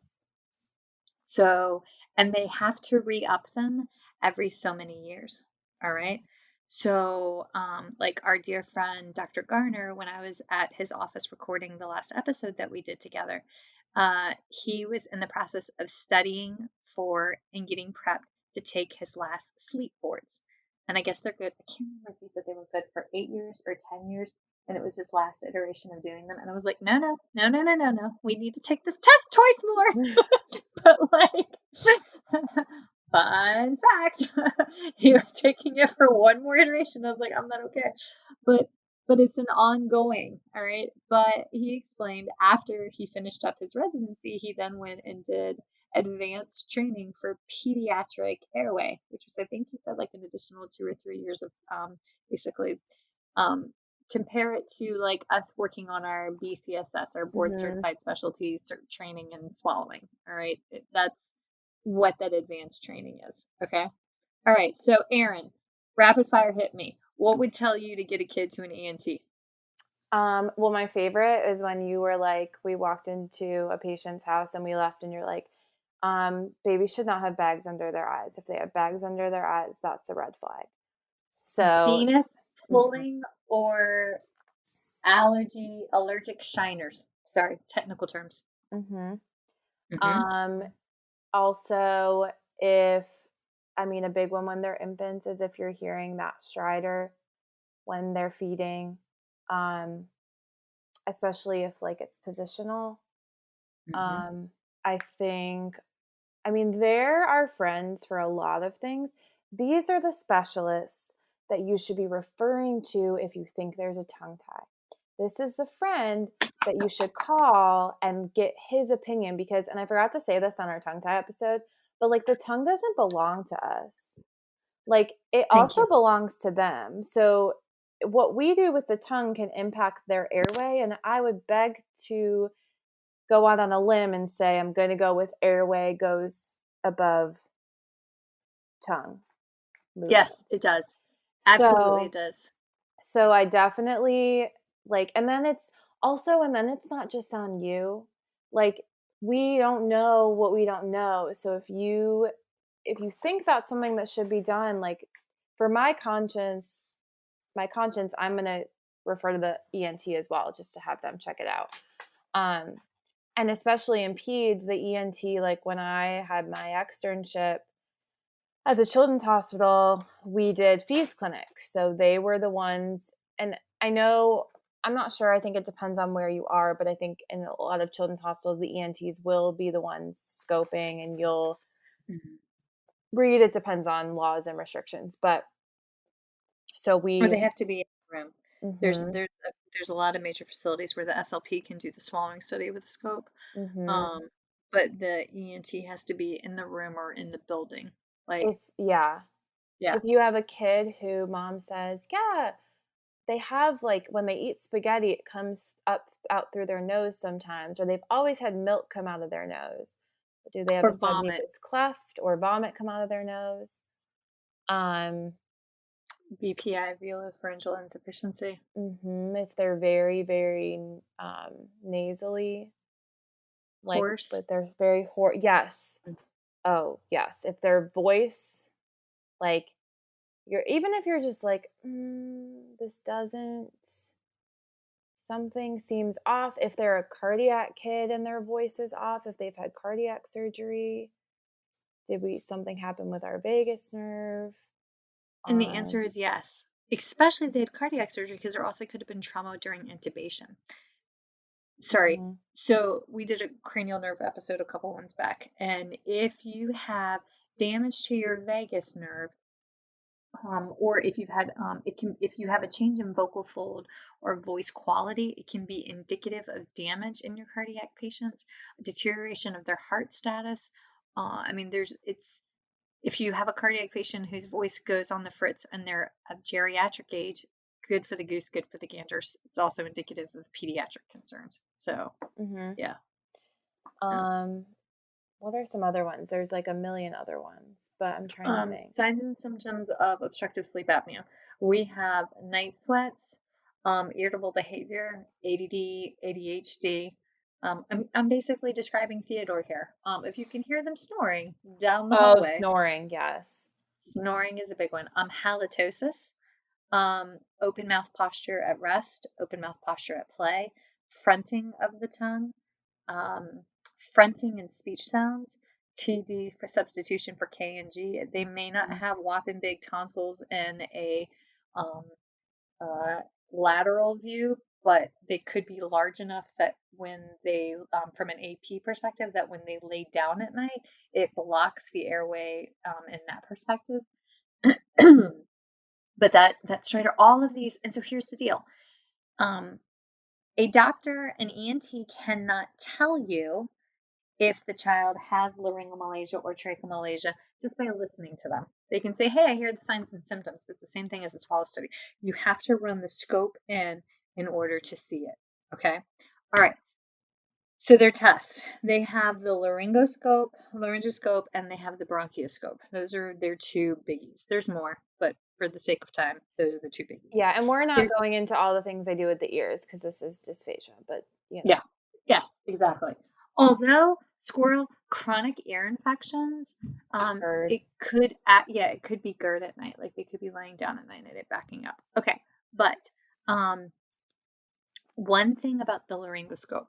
So, and they have to re-up them every so many years. All right. So, like our dear friend, Dr. Garner, when I was at his office recording the last episode that we did together, he was in the process of studying for and getting prepped to take his last sleep boards. And I guess they're good. I can't remember if he said they were good for 8 years or 10 years. And it was his last iteration of doing them. And I was like, no, no, no, no, no, no, no. We need to take this test twice more. But like, fun fact, he was taking it for one more iteration. I was like, I'm not okay. But it's an ongoing, all right. But he explained after he finished up his residency, he then went and did advanced training for pediatric airway, which was, I think he said, like an additional 2 or 3 years of basically compare it to like us working on our BCSS, our board certified specialty training in swallowing. All right. That's what that advanced training is. Okay. All right. So Erin, rapid fire hit me. What would tell you to get a kid to an ENT? Well, my favorite is when you were like, we walked into a patient's house and we left and you're like, babies should not have bags under their eyes. If they have bags under their eyes, that's a red flag. So Venous pulling or allergic shiners. Sorry, technical terms. Also, a big one when they're infants is if you're hearing that stridor when they're feeding, especially if like it's positional. I think, there are friends for a lot of things. These are the specialists that you should be referring to if you think there's a tongue tie. This is the friend that you should call and get his opinion because, and I forgot to say this on our tongue tie episode, but like the tongue doesn't belong to us. Like it also belongs to them. So what we do with the tongue can impact their airway. And I would beg to go out on a limb and say, I'm going to go with airway goes above tongue movement. Yes, it does. Absolutely, it does. So I definitely and then it's not just on you. Like we don't know what we don't know. So if you think that's something that should be done, like for my conscience, I'm going to refer to the ENT as well, just to have them check it out. And especially in peds, the ENT, like when I had my externship at the Children's Hospital, we did fees clinics. So they were the ones, and I'm not sure, I think it depends on where you are, but I think in a lot of children's hospitals, the ENTs will be the ones scoping and you'll read. It depends on laws and restrictions, but so or they have to be in the room. There's a lot of major facilities where the SLP can do the swallowing study with a scope. But the ENT has to be in the room or in the building. Like if you have a kid who mom says, they have like when they eat spaghetti, it comes out through their nose sometimes, or they've always had milk come out of their nose. Do they have a submucous cleft or vomit come out of their nose? BPI, velar-pharyngeal insufficiency. If they're very, very nasally, hoarse, but they're very hoarse. Yes. Oh, yes. If their voice, like even if you're just like, something seems off. If they're a cardiac kid and their voice is off, if they've had cardiac surgery, something happen with our vagus nerve? And the answer is yes, especially if they had cardiac surgery, because there also could have been trauma during intubation. Sorry. So we did a cranial nerve episode a couple ones back. And if you have damage to your vagus nerve, or if you've had, if you have a change in vocal fold or voice quality, it can be indicative of damage in your cardiac patients, deterioration of their heart status. If you have a cardiac patient whose voice goes on the fritz and they're of geriatric age, good for the goose, good for the ganders. It's also indicative of pediatric concerns. So, yeah. What are some other ones? There's like a million other ones, but I'm trying to think. Signs and symptoms of obstructive sleep apnea. We have night sweats, irritable behavior, ADD, ADHD, I'm basically describing Theodore here. If you can hear them snoring down the Oh, hallway, snoring, yes. snoring is a big one. Halitosis, open mouth posture at rest, open mouth posture at play, fronting of the tongue, um, fronting and speech sounds, TD for substitution for K and G. They may not have whopping big tonsils and a um, uh, lateral view, but they could be large enough that when they, from an AP perspective, that when they lay down at night, it blocks the airway in that perspective. But that's right. All of these, and so here's the deal. A doctor, an ENT cannot tell you if the child has laryngomalacia or tracheomalacia just by listening to them. They can say, hey, I hear the signs and symptoms, but it's the same thing as a swallow study. You have to run the scope in order to see it. Okay. All right. So their tests, they have the laryngoscope, and they have the bronchioscope. Those are their two biggies. There's more, but for the sake of time, those are the two biggies. Yeah, and we're not going into all the things they do with the ears because this is dysphagia, but Yeah. Yes, exactly. Although squirrel chronic ear infections, GERD. it could be GERD at night. Like they could be lying down at night and it backing up. Okay, but one thing about the laryngoscope,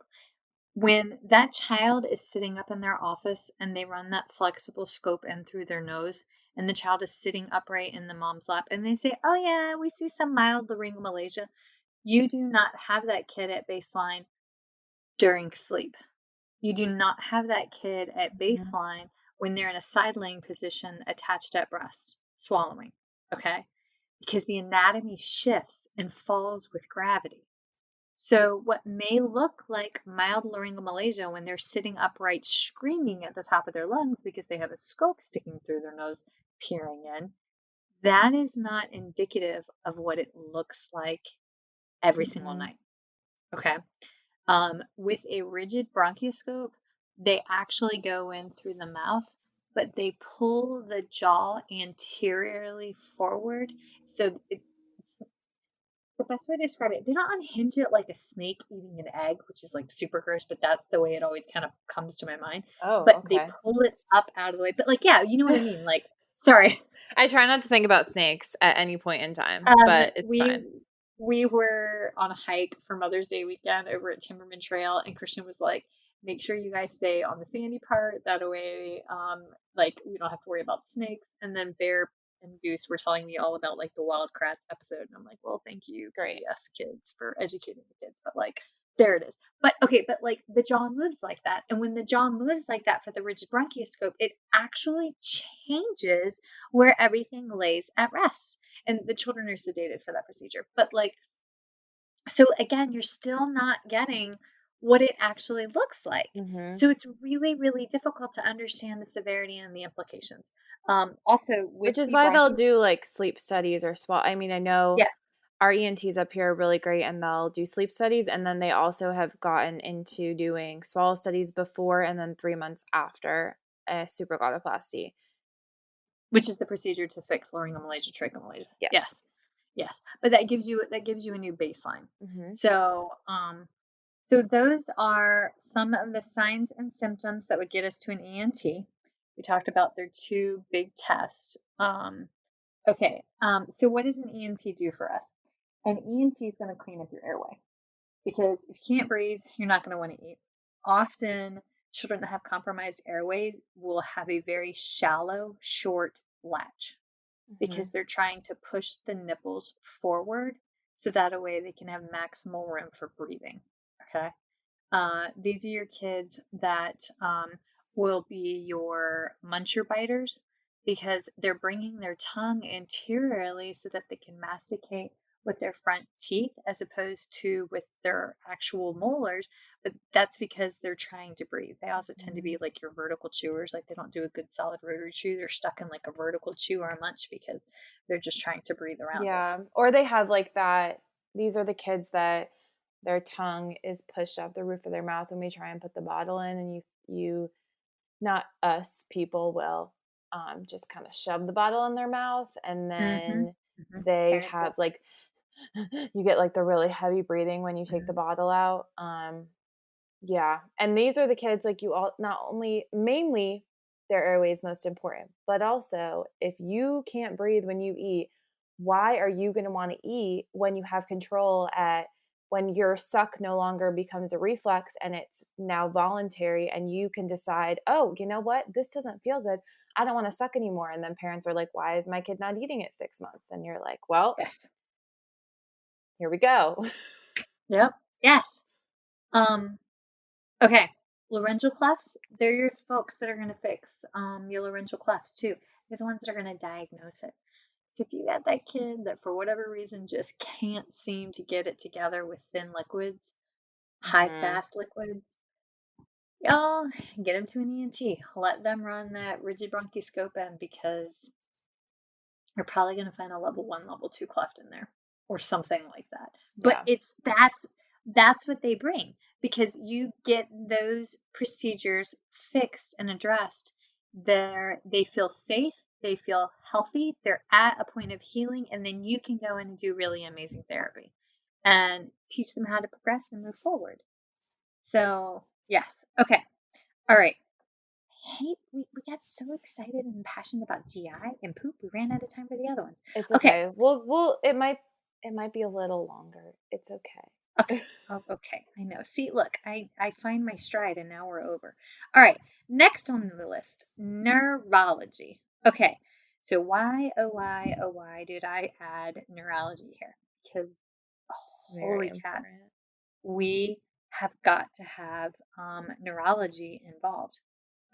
when that child is sitting up in their office and they run that flexible scope in through their nose, and the child is sitting upright in the mom's lap, and they say, "Oh yeah, we see some mild laryngomalacia," you do not have that kid at baseline during sleep. You do not have that kid at baseline when they're in a side laying position attached at breast, swallowing, okay? Because the anatomy shifts and falls with gravity. So what may look like mild laryngomalacia when they're sitting upright screaming at the top of their lungs because they have a scope sticking through their nose peering in, that is not indicative of what it looks like every single night, okay? With a rigid bronchioscope, they actually go in through the mouth, but they pull the jaw anteriorly forward. So it's the best way to describe it. They don't unhinge it like a snake eating an egg, which is like super gross, but that's the way it always kind of comes to my mind. Oh, But okay. they pull it up out of the way. But like, yeah, you know what I mean? Like, sorry. I try not to think about snakes at any point in time, but it's fine. We were on a hike for Mother's Day weekend over at Timberman Trail, and Christian was like, make sure you guys stay on the sandy part. That way, like we don't have to worry about snakes. And then Bear and Goose were telling me all about like the wild kratts episode. And I'm like, well, thank you, Great. PBS kids, for educating the kids. But like, there it is. But okay, but like the jaw moves like that. And when the jaw moves like that for the rigid bronchioscope, it actually changes where everything lays at rest. And the children are sedated for that procedure. But like, so again, you're still not getting what it actually looks like. So it's really, really difficult to understand the severity and the implications. Also, with Which is the why they'll bronchios, do like sleep studies or I mean, I know yeah, our ENTs up here are really great and they'll do sleep studies. And then they also have gotten into doing swallow studies before and then 3 months after a supraglotoplasty. which is the procedure to fix laryngomalacia, tracheomalacia. Yes. Yes. But that gives you a new baseline. Mhm. So those are some of the signs and symptoms that would get us to an ENT. We talked about their two big tests. Okay. So what does an ENT do for us? An ENT is going to clean up your airway because if you can't breathe, you're not going to want to eat. Often, children that have compromised airways will have a very shallow, short latch because they're trying to push the nipples forward so that a way they can have maximal room for breathing. Okay. These are your kids that will be your muncher biters because they're bringing their tongue anteriorly so that they can masticate with their front teeth as opposed to with their actual molars. But that's because they're trying to breathe. They also tend to be like your vertical chewers. Like they don't do a good solid rotary chew. They're stuck in like a vertical chew or a munch because they're just trying to breathe around it. Yeah. Or they have like that. These are the kids that their tongue is pushed off the roof of their mouth when we try and put the bottle in, and you not us people will just kind of shove the bottle in their mouth, and then they Parents have will. like you get like the really heavy breathing when you take the bottle out. Yeah. And these are the kids, like, you all not only mainly their airway is most important, but also if you can't breathe when you eat, why are you going to want to eat when you have control at when your suck no longer becomes a reflex and it's now voluntary and you can decide, oh, you know what? This doesn't feel good. I don't want to suck anymore. And then parents are like, why is my kid not eating at 6 months? And you're like, well, Yes. here we go. Yep. Yes. Um, okay. Laryngeal clefts, they're your folks that are going to fix your laryngeal clefts too. They're the ones that are going to diagnose it. So if you got that kid that for whatever reason just can't seem to get it together with thin liquids, high Mhm. fast liquids, y'all get them to an ENT. Let them run that rigid bronchoscope in because you're probably going to find a level 1, level 2 cleft in there or something like that. But Yeah. that's what they bring because you get those procedures fixed and addressed there. They feel safe, they feel healthy, they're at a point of healing, and then you can go in and do really amazing therapy and teach them how to progress and move forward. So, yes. Okay. All right. Hey, we got so excited and passionate about GI and poop, we ran out of time for the other ones. It's Okay. okay. We'll it might be a little longer. It's Okay. okay. Oh, okay. I know. See, look, I find my stride and now we're over. All right. Next on the list, neurology. Okay. So why, oh, why, oh, why did I add neurology here? Because, It's very holy cats, important. we have got to have neurology involved.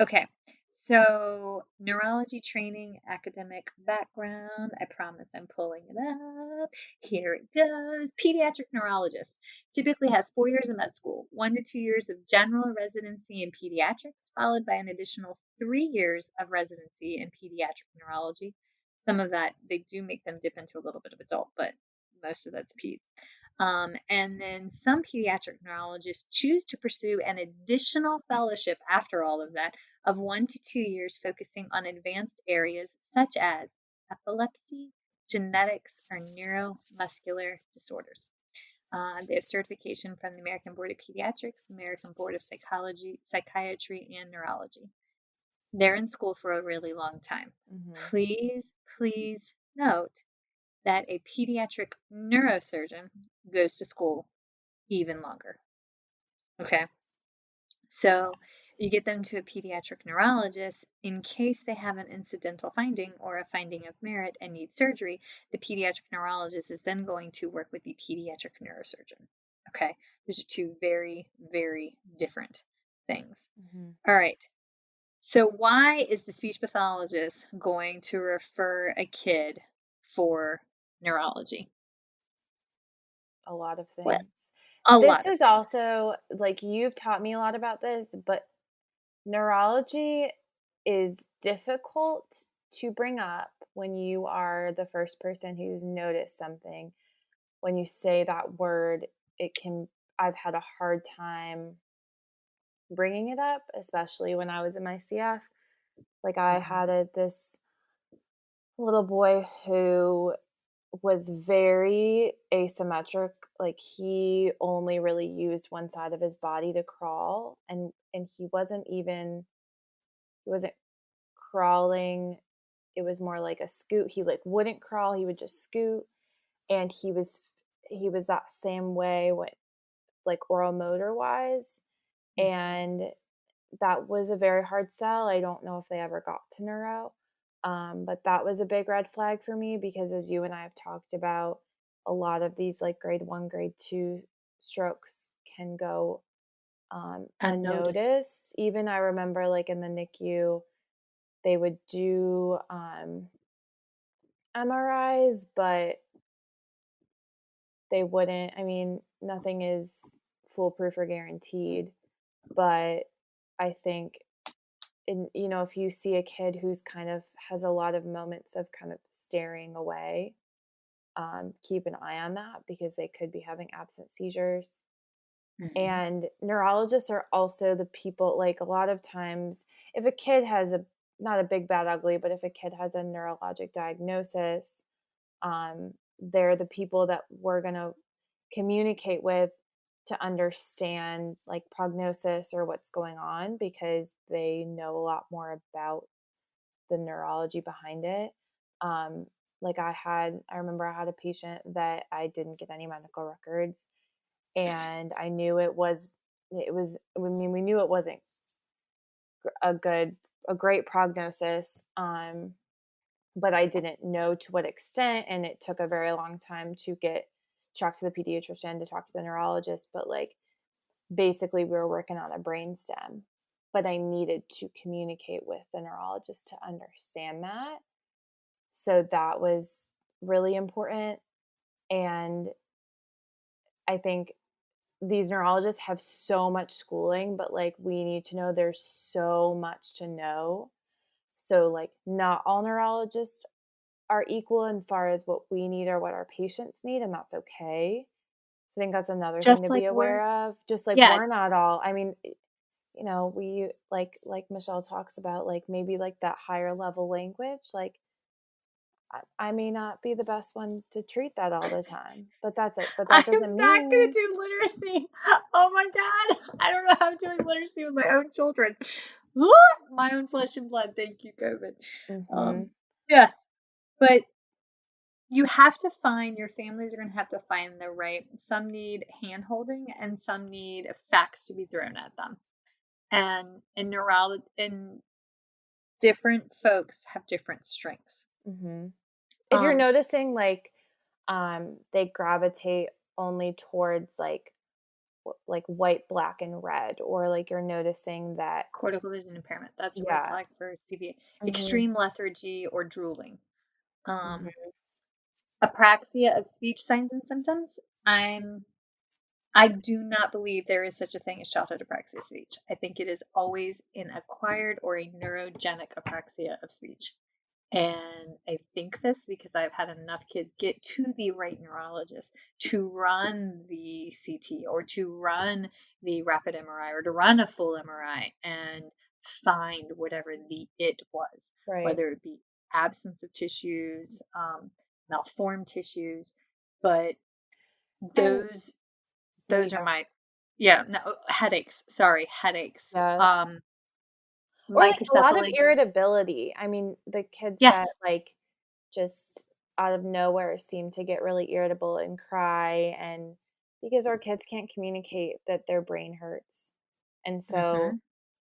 Okay, so neurology training, academic background. I promise I'm pulling it up. Here it goes. Pediatric neurologist typically has 4 years of med school, 1 to 2 years of general residency in pediatrics, followed by an additional 3 years of residency in pediatric neurology. Some of that, they do make them dip into a little bit of adult, but most of that's peds. And then some pediatric neurologists choose to pursue an additional fellowship after all of that of 1 to 2 years focusing on advanced areas such as epilepsy, genetics, or neuromuscular disorders. They have certification from the American Board of Pediatrics, American Board of Psychiatry, and Neurology. They're in school for a really long time. Mhm. Please, please note that a pediatric neurosurgeon goes to school even longer. Okay. So Yes. you get them to a pediatric neurologist in case they have an incidental finding or a finding of merit and need surgery. The pediatric neurologist is then going to work with the pediatric neurosurgeon. Okay. Those are two very, very different things. Mhm. All right. So why is the speech pathologist going to refer a kid for neurology? A lot of What? things. A This lot of is things. also like, you've taught me a lot about this, but neurology is difficult to bring up when you are the first person who's noticed something. When you say that word, it can I've had a hard time bringing it up, especially when I was in my CF. Like, I had Mhm. this little boy who was very asymmetric. Like, he only really used one side of his body to crawl, and he wasn't crawling. It was more like a scoot. He, like, wouldn't crawl, he would just scoot, and he was that same way with, like, oral motor wise, Mhm. and that was a very hard sell. I don't know if they ever got to neuro, but that was a big red flag for me because, as you and I have talked about, a lot of these, like, grade 1, grade 2 strokes can go Unnoticed. unnoticed. Even I remember, like, in the NICU, they would do MRIs, but they wouldn't. I mean, nothing is foolproof or guaranteed, but I think, if you see a kid who's kind of has a lot of moments of kind of staring away, keep an eye on that because they could be having absent seizures. Mhm. And neurologists are also the people, like, a lot of times, if a kid has not a big, bad, ugly, but if a kid has a neurologic diagnosis, they're the people that we're going to communicate with to understand like prognosis or what's going on because they know a lot more about the neurology behind it. Um, like I remember I had a patient that I didn't get any medical records, and I knew I mean, we knew it wasn't a great prognosis. But I didn't know to what extent, and it took a very long time to get talk to the pediatrician, to talk to the neurologist, but like basically we were working on a brainstem, but I needed to communicate with the neurologist to understand that. So that was really important. And I think these neurologists have so much schooling, but like we need to know there's so much to know. So like not all neurologists are equal in far as what we need or what our patients need, and that's okay. So I think that's another thing Just to like be aware of. Just like yeah, we're not all, I mean, we like Michelle talks about, like maybe like that higher level language, like I may not be the best one to treat that all the time, but that's it. But I that am doesn't not going to mean, do literacy. Oh my God. I don't know how I'm doing literacy with my own children. My own flesh and blood. Thank you, COVID. hmm Yes. But you have to find, your families are going to have to find the right, some need hand holding and some need facts to be thrown at them. And different folks have different strengths. hmm if you're Um, noticing like they gravitate only towards like white, black, and red, or like you're noticing that, Cortical vision impairment. That's a red yeah. flag for CVA. hmm Extreme lethargy or drooling. Um, hmm Apraxia of speech signs and symptoms. I do not believe there is such a thing as childhood apraxia of speech. I think it is always an acquired or a neurogenic apraxia of speech. And I think this because I've had enough kids get to the right neurologist to run the CT or to run the rapid MRI or to run a full MRI and find whatever the it was, Right. whether it be absence of tissues, malformed tissues, but And those no, those are my headaches. Sorry, headaches. yes. Or like a lot of Microcephaly. irritability. I mean, the kids Yes. that like just out of nowhere seem to get really irritable and cry, and because our kids can't communicate that their brain hurts. And so Mhm.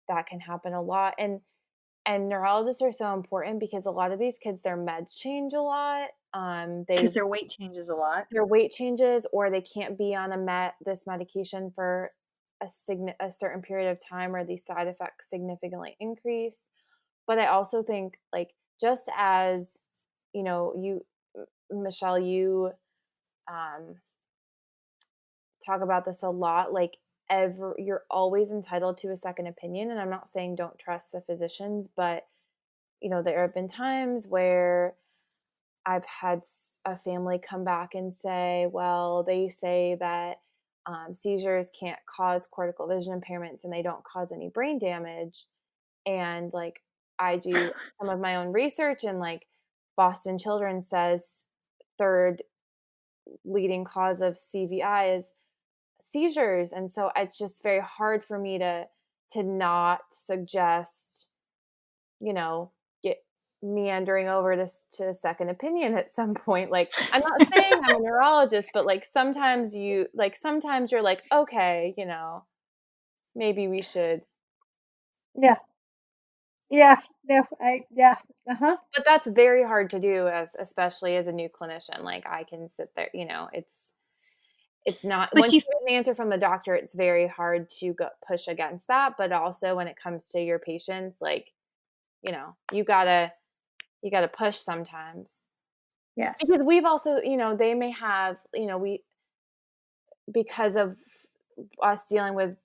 that can happen a lot. And neurologists are so important because a lot of these kids, their meds change a lot. Because their weight changes a lot. Their weight changes, or they can't be on this medication for a certain period of time, or these side effects significantly increase. But I also think, like, just as you, Michelle, you um, talk about this a lot, like, you're always entitled to a second opinion. And I'm not saying don't trust the physicians, but there have been times where I've had a family come back and say, well, they say that seizures can't cause cortical vision impairments and they don't cause any brain damage. And like, I do some of my own research, and like Boston Children's says third leading cause of CVI is seizures. And so it's just very hard for me to not suggest, you know, get meandering over to a second opinion at some point. Like, I'm not saying I'm a neurologist, but like sometimes you're like, okay, maybe we should. Yeah. Yeah. No, yeah. Uh-huh. But that's very hard to do, especially as a new clinician. Like, I can sit there, it's not, But once you you get an answer from the doctor, it's very hard to push against that. But also when it comes to your patients, like, you gotta push sometimes. yes. Because we've also, they may have, because of us dealing with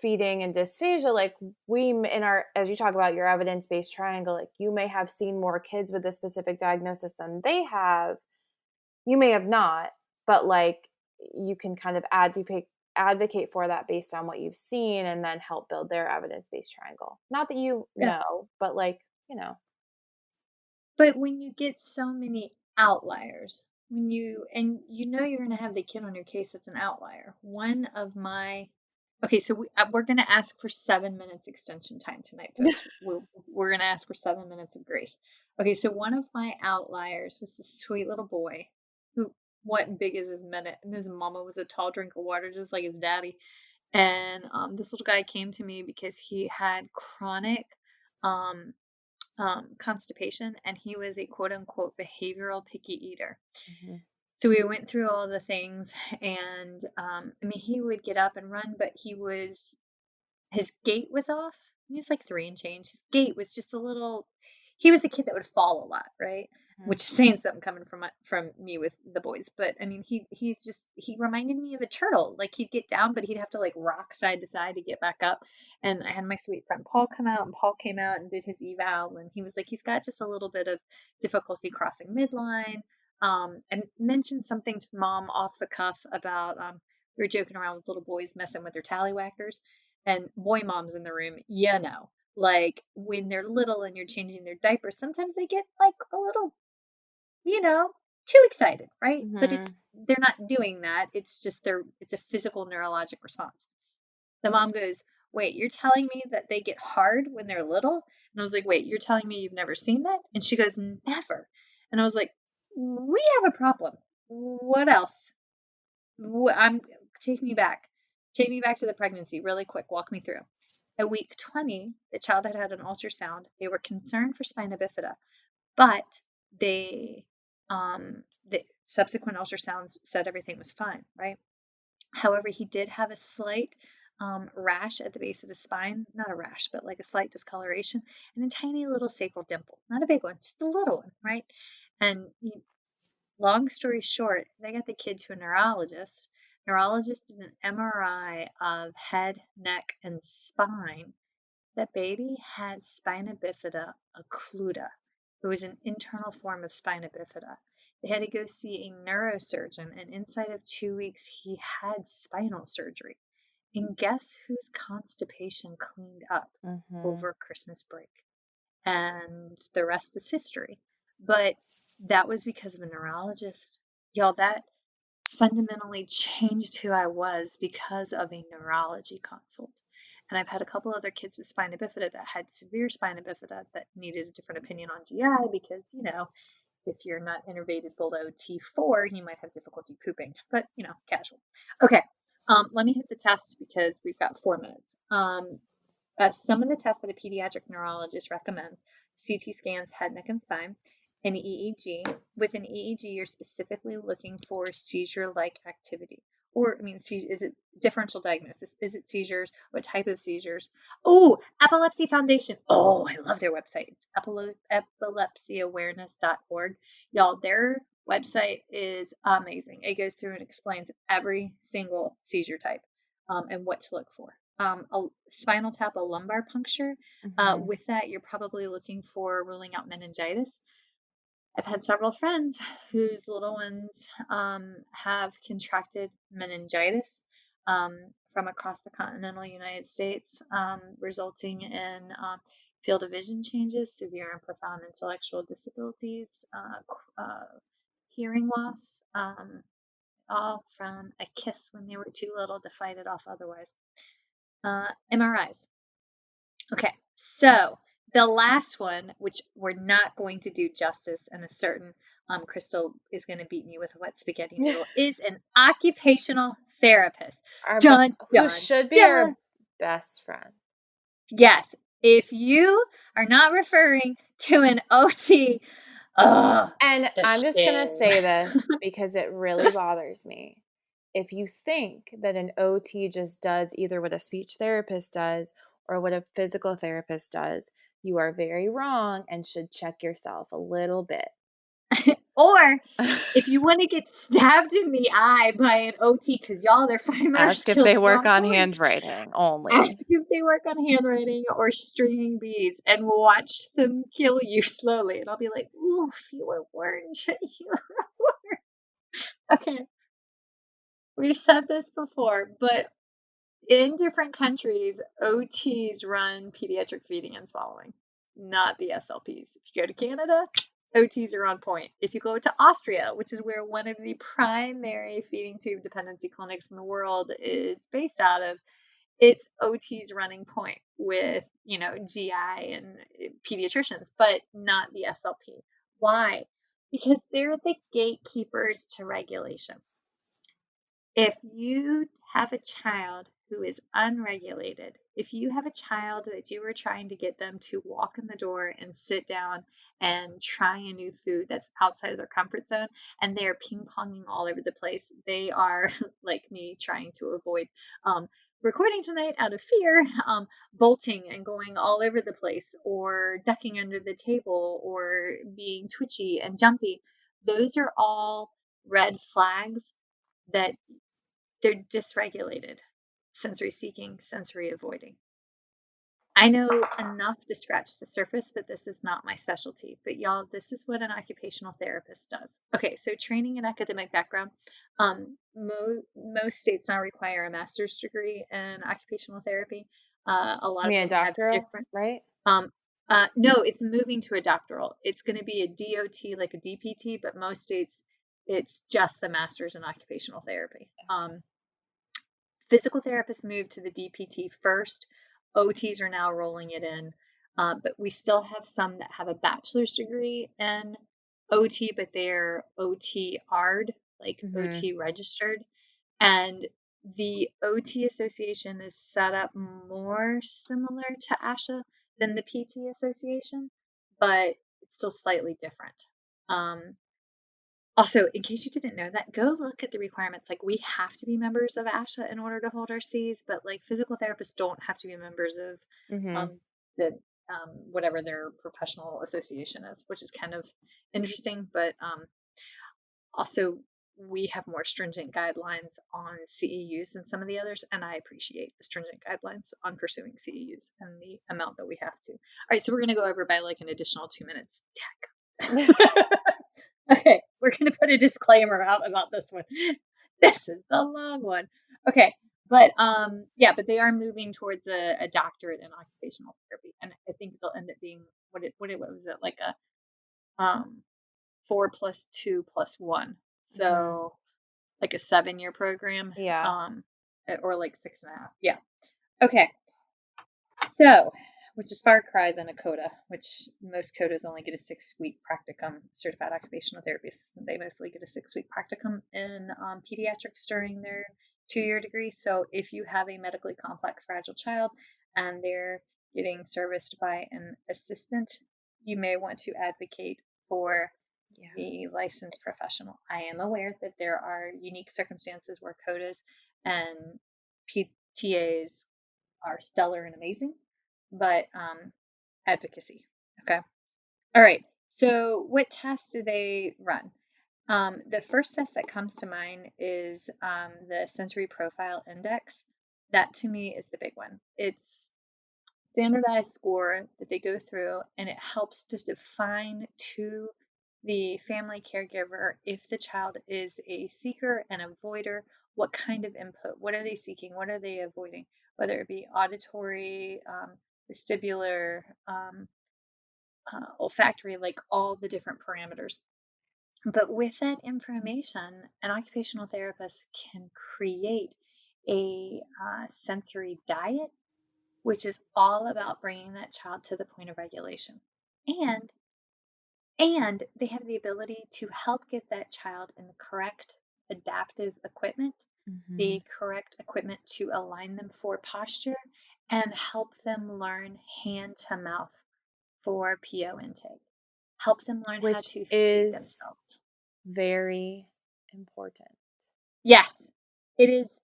feeding and dysphagia, like in our, as you talk about your evidence-based triangle, like you may have seen more kids with a specific diagnosis than they have. You may have not, but like you can kind of advocate for that based on what you've seen, and then help build their evidence-based triangle. Not that Yes. but like. But when you get so many outliers, you're going to have the kid on your case that's an outlier. One of my Okay, so we're going to ask for 7 minutes extension time tonight, folks. We're going to ask for 7 minutes of grace. Okay, so one of my outliers was this sweet little boy who wasn't big as his minute, and his mama was a tall drink of water, just like his daddy. And this little guy came to me because he had chronic um, constipation, and he was a quote unquote behavioral picky eater. Mhm. So we went through all the things, and I mean, he would get up and run, but his gait was off. He was like 3 and change. His gait was just a little. He was the kid that would fall a lot, right? Which is saying something coming from me with the boys. But I mean, he reminded me of a turtle. Like he'd get down, but he'd have to like rock side to side to get back up. And I had my sweet friend Paul come out, and Paul came out and did his eval, and he was like, he's got just a little bit of difficulty crossing midline. And mentioned something to mom off the cuff about we were joking around with little boys messing with their tallywhackers, and boy moms in the room, like when they're little and you're changing their diapers, sometimes they get like a little, too excited, right? But they're not doing that. It's just it's a physical neurologic response. The mom goes, "Wait, you're telling me that they get hard when they're little?" And I was like, "Wait, you're telling me you've never seen that?" And she goes, "Never." And I was like, "We have a problem. What else? Take me back. Take me back to the pregnancy really quick. Walk me through." At week 20, the child had an ultrasound. They were concerned for spina bifida, but the subsequent ultrasounds said everything was fine, right? However, he did have a slight rash at the base of his spine. Not a rash, but like a slight discoloration and a tiny little sacral dimple. Not a big one, just a little one, right? And long story short, they got the kid to a neurologist. Neurologist did an MRI of head, neck, and spine. That baby had spina bifida occlusa. It was an internal form of spina bifida. They had to go see a neurosurgeon, and inside of 2 weeks, he had spinal surgery. And guess whose constipation cleaned up over Christmas break? And the rest is history. But that was because of a neurologist. Y'all, that fundamentally changed who I was because of a neurology consult. And I've had a couple other kids with spina bifida that had severe spina bifida that needed a different opinion on GI because, if you're not innervated below T4, you might have difficulty pooping, but, casual. Okay, let me hit the test because we've got 4 minutes. Some of the tests that a pediatric neurologist recommends: CT scans, head, neck, and spine, an EEG. With an EEG, you're specifically looking for seizure-like activity. Or, is it differential diagnosis? Is it seizures? What type of seizures? Oh, Epilepsy Foundation. Oh, I love their website. It's epilepsyawareness.org. Y'all, their website is amazing. It goes through and explains every single seizure type and what to look for. A spinal tap, a lumbar puncture. With that, you're probably looking for ruling out meningitis. I've had several friends whose little ones have contracted meningitis from across the continental United States, resulting in field of vision changes, severe and profound intellectual disabilities, hearing loss, all from a kiss when they were too little to fight it off otherwise. MRIs. Okay, so the last one, which we're not going to do justice, and a certain Crystal is going to beat me with a wet spaghetti noodle, is an occupational therapist. Who should be our best friend. Yes, if you are not referring to an OT, and I'm just going to say this because it really bothers me. If you think that an OT just does either what a speech therapist does or what a physical therapist does, you are very wrong and should check yourself a little bit. Or if you want to get stabbed in the eye by an OT, because y'all, they're far more ask if they work on handwriting only. Ask if they work on handwriting or stringing beads, and watch them kill you slowly. And I'll be like, oof, you were warned. You were warned. Okay. We've said this before, but in different countries, OTs run pediatric feeding and swallowing, not the SLPs. If you go to Canada, OTs are on point. If you go to Austria, which is where one of the primary feeding tube dependency clinics in the world is based out of, it's OTs running point with, GI and pediatricians, but not the SLP. Why? Because they're the gatekeepers to regulation. If you have a child who is unregulated, if you have a child that you are trying to get them to walk in the door and sit down and try a new food that's outside of their comfort zone, and they're ping-ponging all over the place, they are like me trying to avoid recording tonight out of fear, bolting and going all over the place, or ducking under the table, or being twitchy and jumpy. Those are all red flags that they're dysregulated, sensory seeking, sensory avoiding. I know enough to scratch the surface, but this is not my specialty. But y'all, this is what an occupational therapist does. Okay, so training and academic background. Most states now require a master's degree in occupational therapy. A lot of a them have doctoral, different. right? No, it's moving to a doctoral. It's going to be a DOT, like a DPT, but most states it's just the master's in occupational therapy. Physical therapists moved to the DPT first. OTs are now rolling it in, but we still have some that have a bachelor's degree in OT, but they're OT-R'd, like OT registered. And the OT Association is set up more similar to ASHA than the PT Association, but it's still slightly different. Also, in case you didn't know that, go look at the requirements. Like, we have to be members of ASHA in order to hold our Cs, but like physical therapists don't have to be members of the whatever their professional association is, which is kind of interesting. But also, we have more stringent guidelines on CEUs than some of the others, and I appreciate the stringent guidelines on pursuing CEUs and the amount that we have to. All right, so we're going to go over by like an additional 2 minutes. Okay, we're going to put a disclaimer out about this one. This is the long one. Okay, but but they are moving towards a doctorate in occupational therapy, and I think they'll end up being what was it, like a 4 + 2 + 1, so like a 7-year program, or like 6.5. Yeah. Okay. So, which is far cry than a CODA, which most CODAs only get a 6-week practicum. Certified occupational therapists, they mostly get a 6-week practicum in pediatrics during their 2-year degree. So if you have a medically complex fragile child and they're getting serviced by an assistant, you may want to advocate for the licensed professional. I am aware that there are unique circumstances where CODAs and PTAs are stellar and amazing, but advocacy. Okay. All right. So what tests do they run? The first test that comes to mind is the sensory profile index. That to me is the big one. It's standardized score that they go through, and it helps to define to the family caregiver if the child is a seeker, an avoider, what kind of input, what are they seeking, what are they avoiding, whether it be auditory, vestibular, olfactory, like all the different parameters. But with that information, an occupational therapist can create a sensory diet, which is all about bringing that child to the point of regulation. And they have the ability to help get that child in the correct adaptive equipment, the correct equipment to align them for posture, and help them learn hand to mouth for PO intake. Help them learn how to feed themselves. Very important. Yes, it is.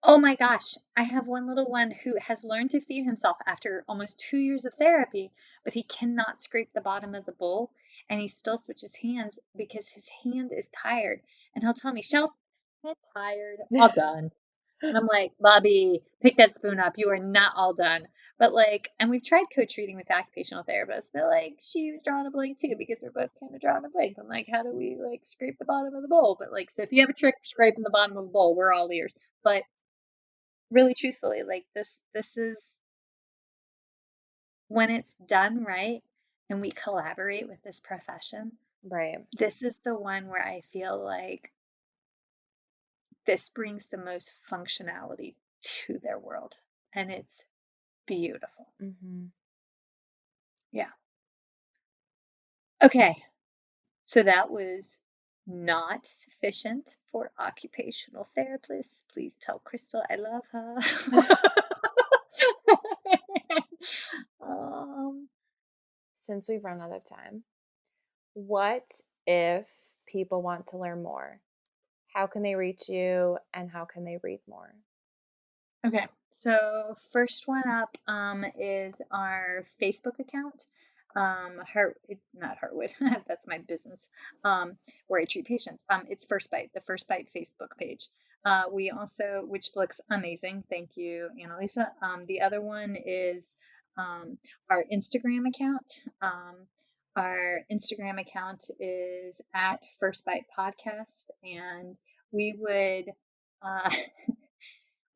Oh my gosh, I have one little one who has learned to feed himself after almost 2 years of therapy, but he cannot scrape the bottom of the bowl, and he still switches hands because his hand is tired. And he'll tell me, "Shel, I'm tired, all done." And I'm like, "Bobby, pick that spoon up. You are not all done." But like, and we've tried co-treating with occupational therapists, but like, she was drawing a blank too because we're both kind of drawing a blank. I'm like, how do we like scrape the bottom of the bowl? But like, so if you have a trick for scraping the bottom of the bowl, we're all ears. But really truthfully, like this is when it's done right, and we collaborate with this profession, Right. this is the one where I feel like this brings the most functionality to their world, and it's beautiful. Mm-hmm. Yeah. Okay. So that was not sufficient for occupational therapists. Please tell Crystal I love her. um, Since we've run out of time, what if people want to learn more? How can they reach you and how can they read more? okay, so first one up is our Facebook account. Not Heartwood, that's my business, where I treat patients. It's First Bite, the First Bite Facebook page. We also, which looks amazing. Thank you, Annalisa. The other one is our Instagram account. Our Instagram account is at First Bite Podcast, and we would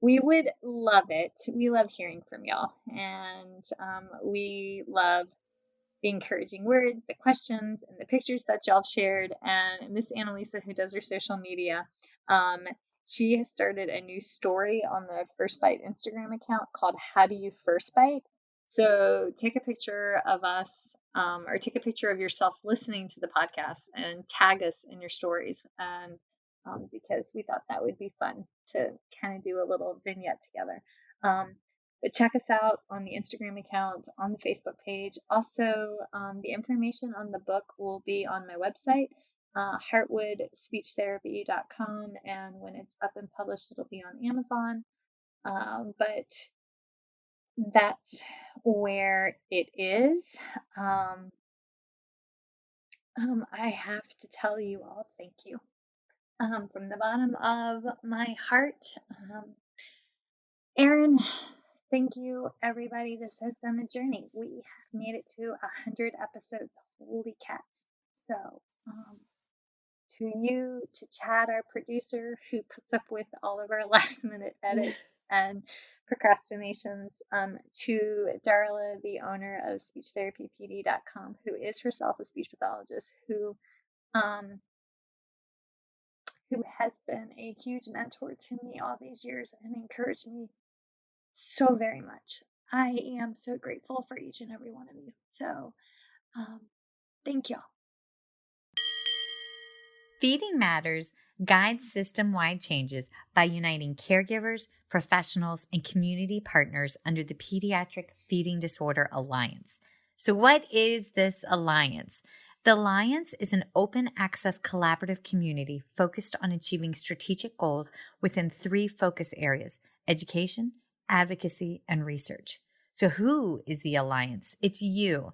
we would love it. We love hearing from y'all, and we love the encouraging words, the questions, and the pictures that y'all shared. And Miss Annalisa, who does her social media, she has started a new story on the First Bite Instagram account called How Do You First Bite? So take a picture of us, or take a picture of yourself listening to the podcast and tag us in your stories. And because we thought that would be fun to kind of do a little vignette together. But check us out on the Instagram account, on the Facebook page. Also, the information on the book will be on my website, heartwoodspeechtherapy.com. And when it's up and published, it'll be on Amazon. But that's where it is. I have to tell you all, thank you. From the bottom of my heart. Erin, thank you, everybody. This has been a journey. We have made it to 100 episodes. Holy cats. So, to you, to Chad, our producer, who puts up with all of our last minute edits and procrastinations, to Darla, the owner of SpeechTherapyPD.com, who is herself a speech pathologist, who has been a huge mentor to me all these years and encouraged me so very much. I am so grateful for each and every one of you. So, thank y'all. Feeding Matters guides system-wide changes by uniting caregivers, professionals, and community partners under the Pediatric Feeding Disorder Alliance. So what is this alliance? The Alliance is an open access collaborative community focused on achieving strategic goals within 3 focus areas: education, advocacy, and research. So who is the Alliance? It's you.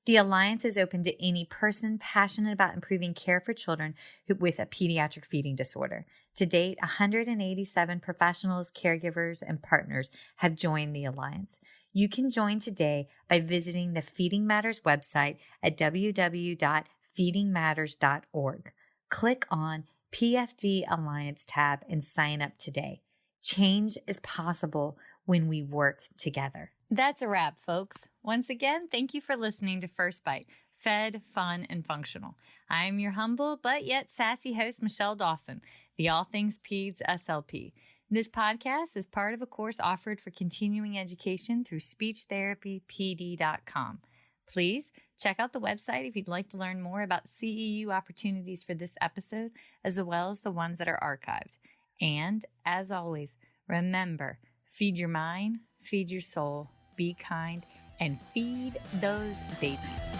The Alliance is open to any person passionate about improving care for children with a pediatric feeding disorder. To date, 187 professionals, caregivers, and partners have joined the Alliance. You can join today by visiting the Feeding Matters website at www.feedingmatters.org. Click on PFD Alliance tab and sign up today. Change is possible when we work together. That's a wrap, folks. Once again, thank you for listening to First Bite, fed, fun, and functional. I'm your humble but yet sassy host, Michelle Dawson, the All Things Peds SLP. This podcast is part of a course offered for continuing education through SpeechTherapyPD.com. Please check out the website if you'd like to learn more about CEU opportunities for this episode, as well as the ones that are archived. And, as always, remember, feed your mind, feed your soul, be kind, and feed those babies.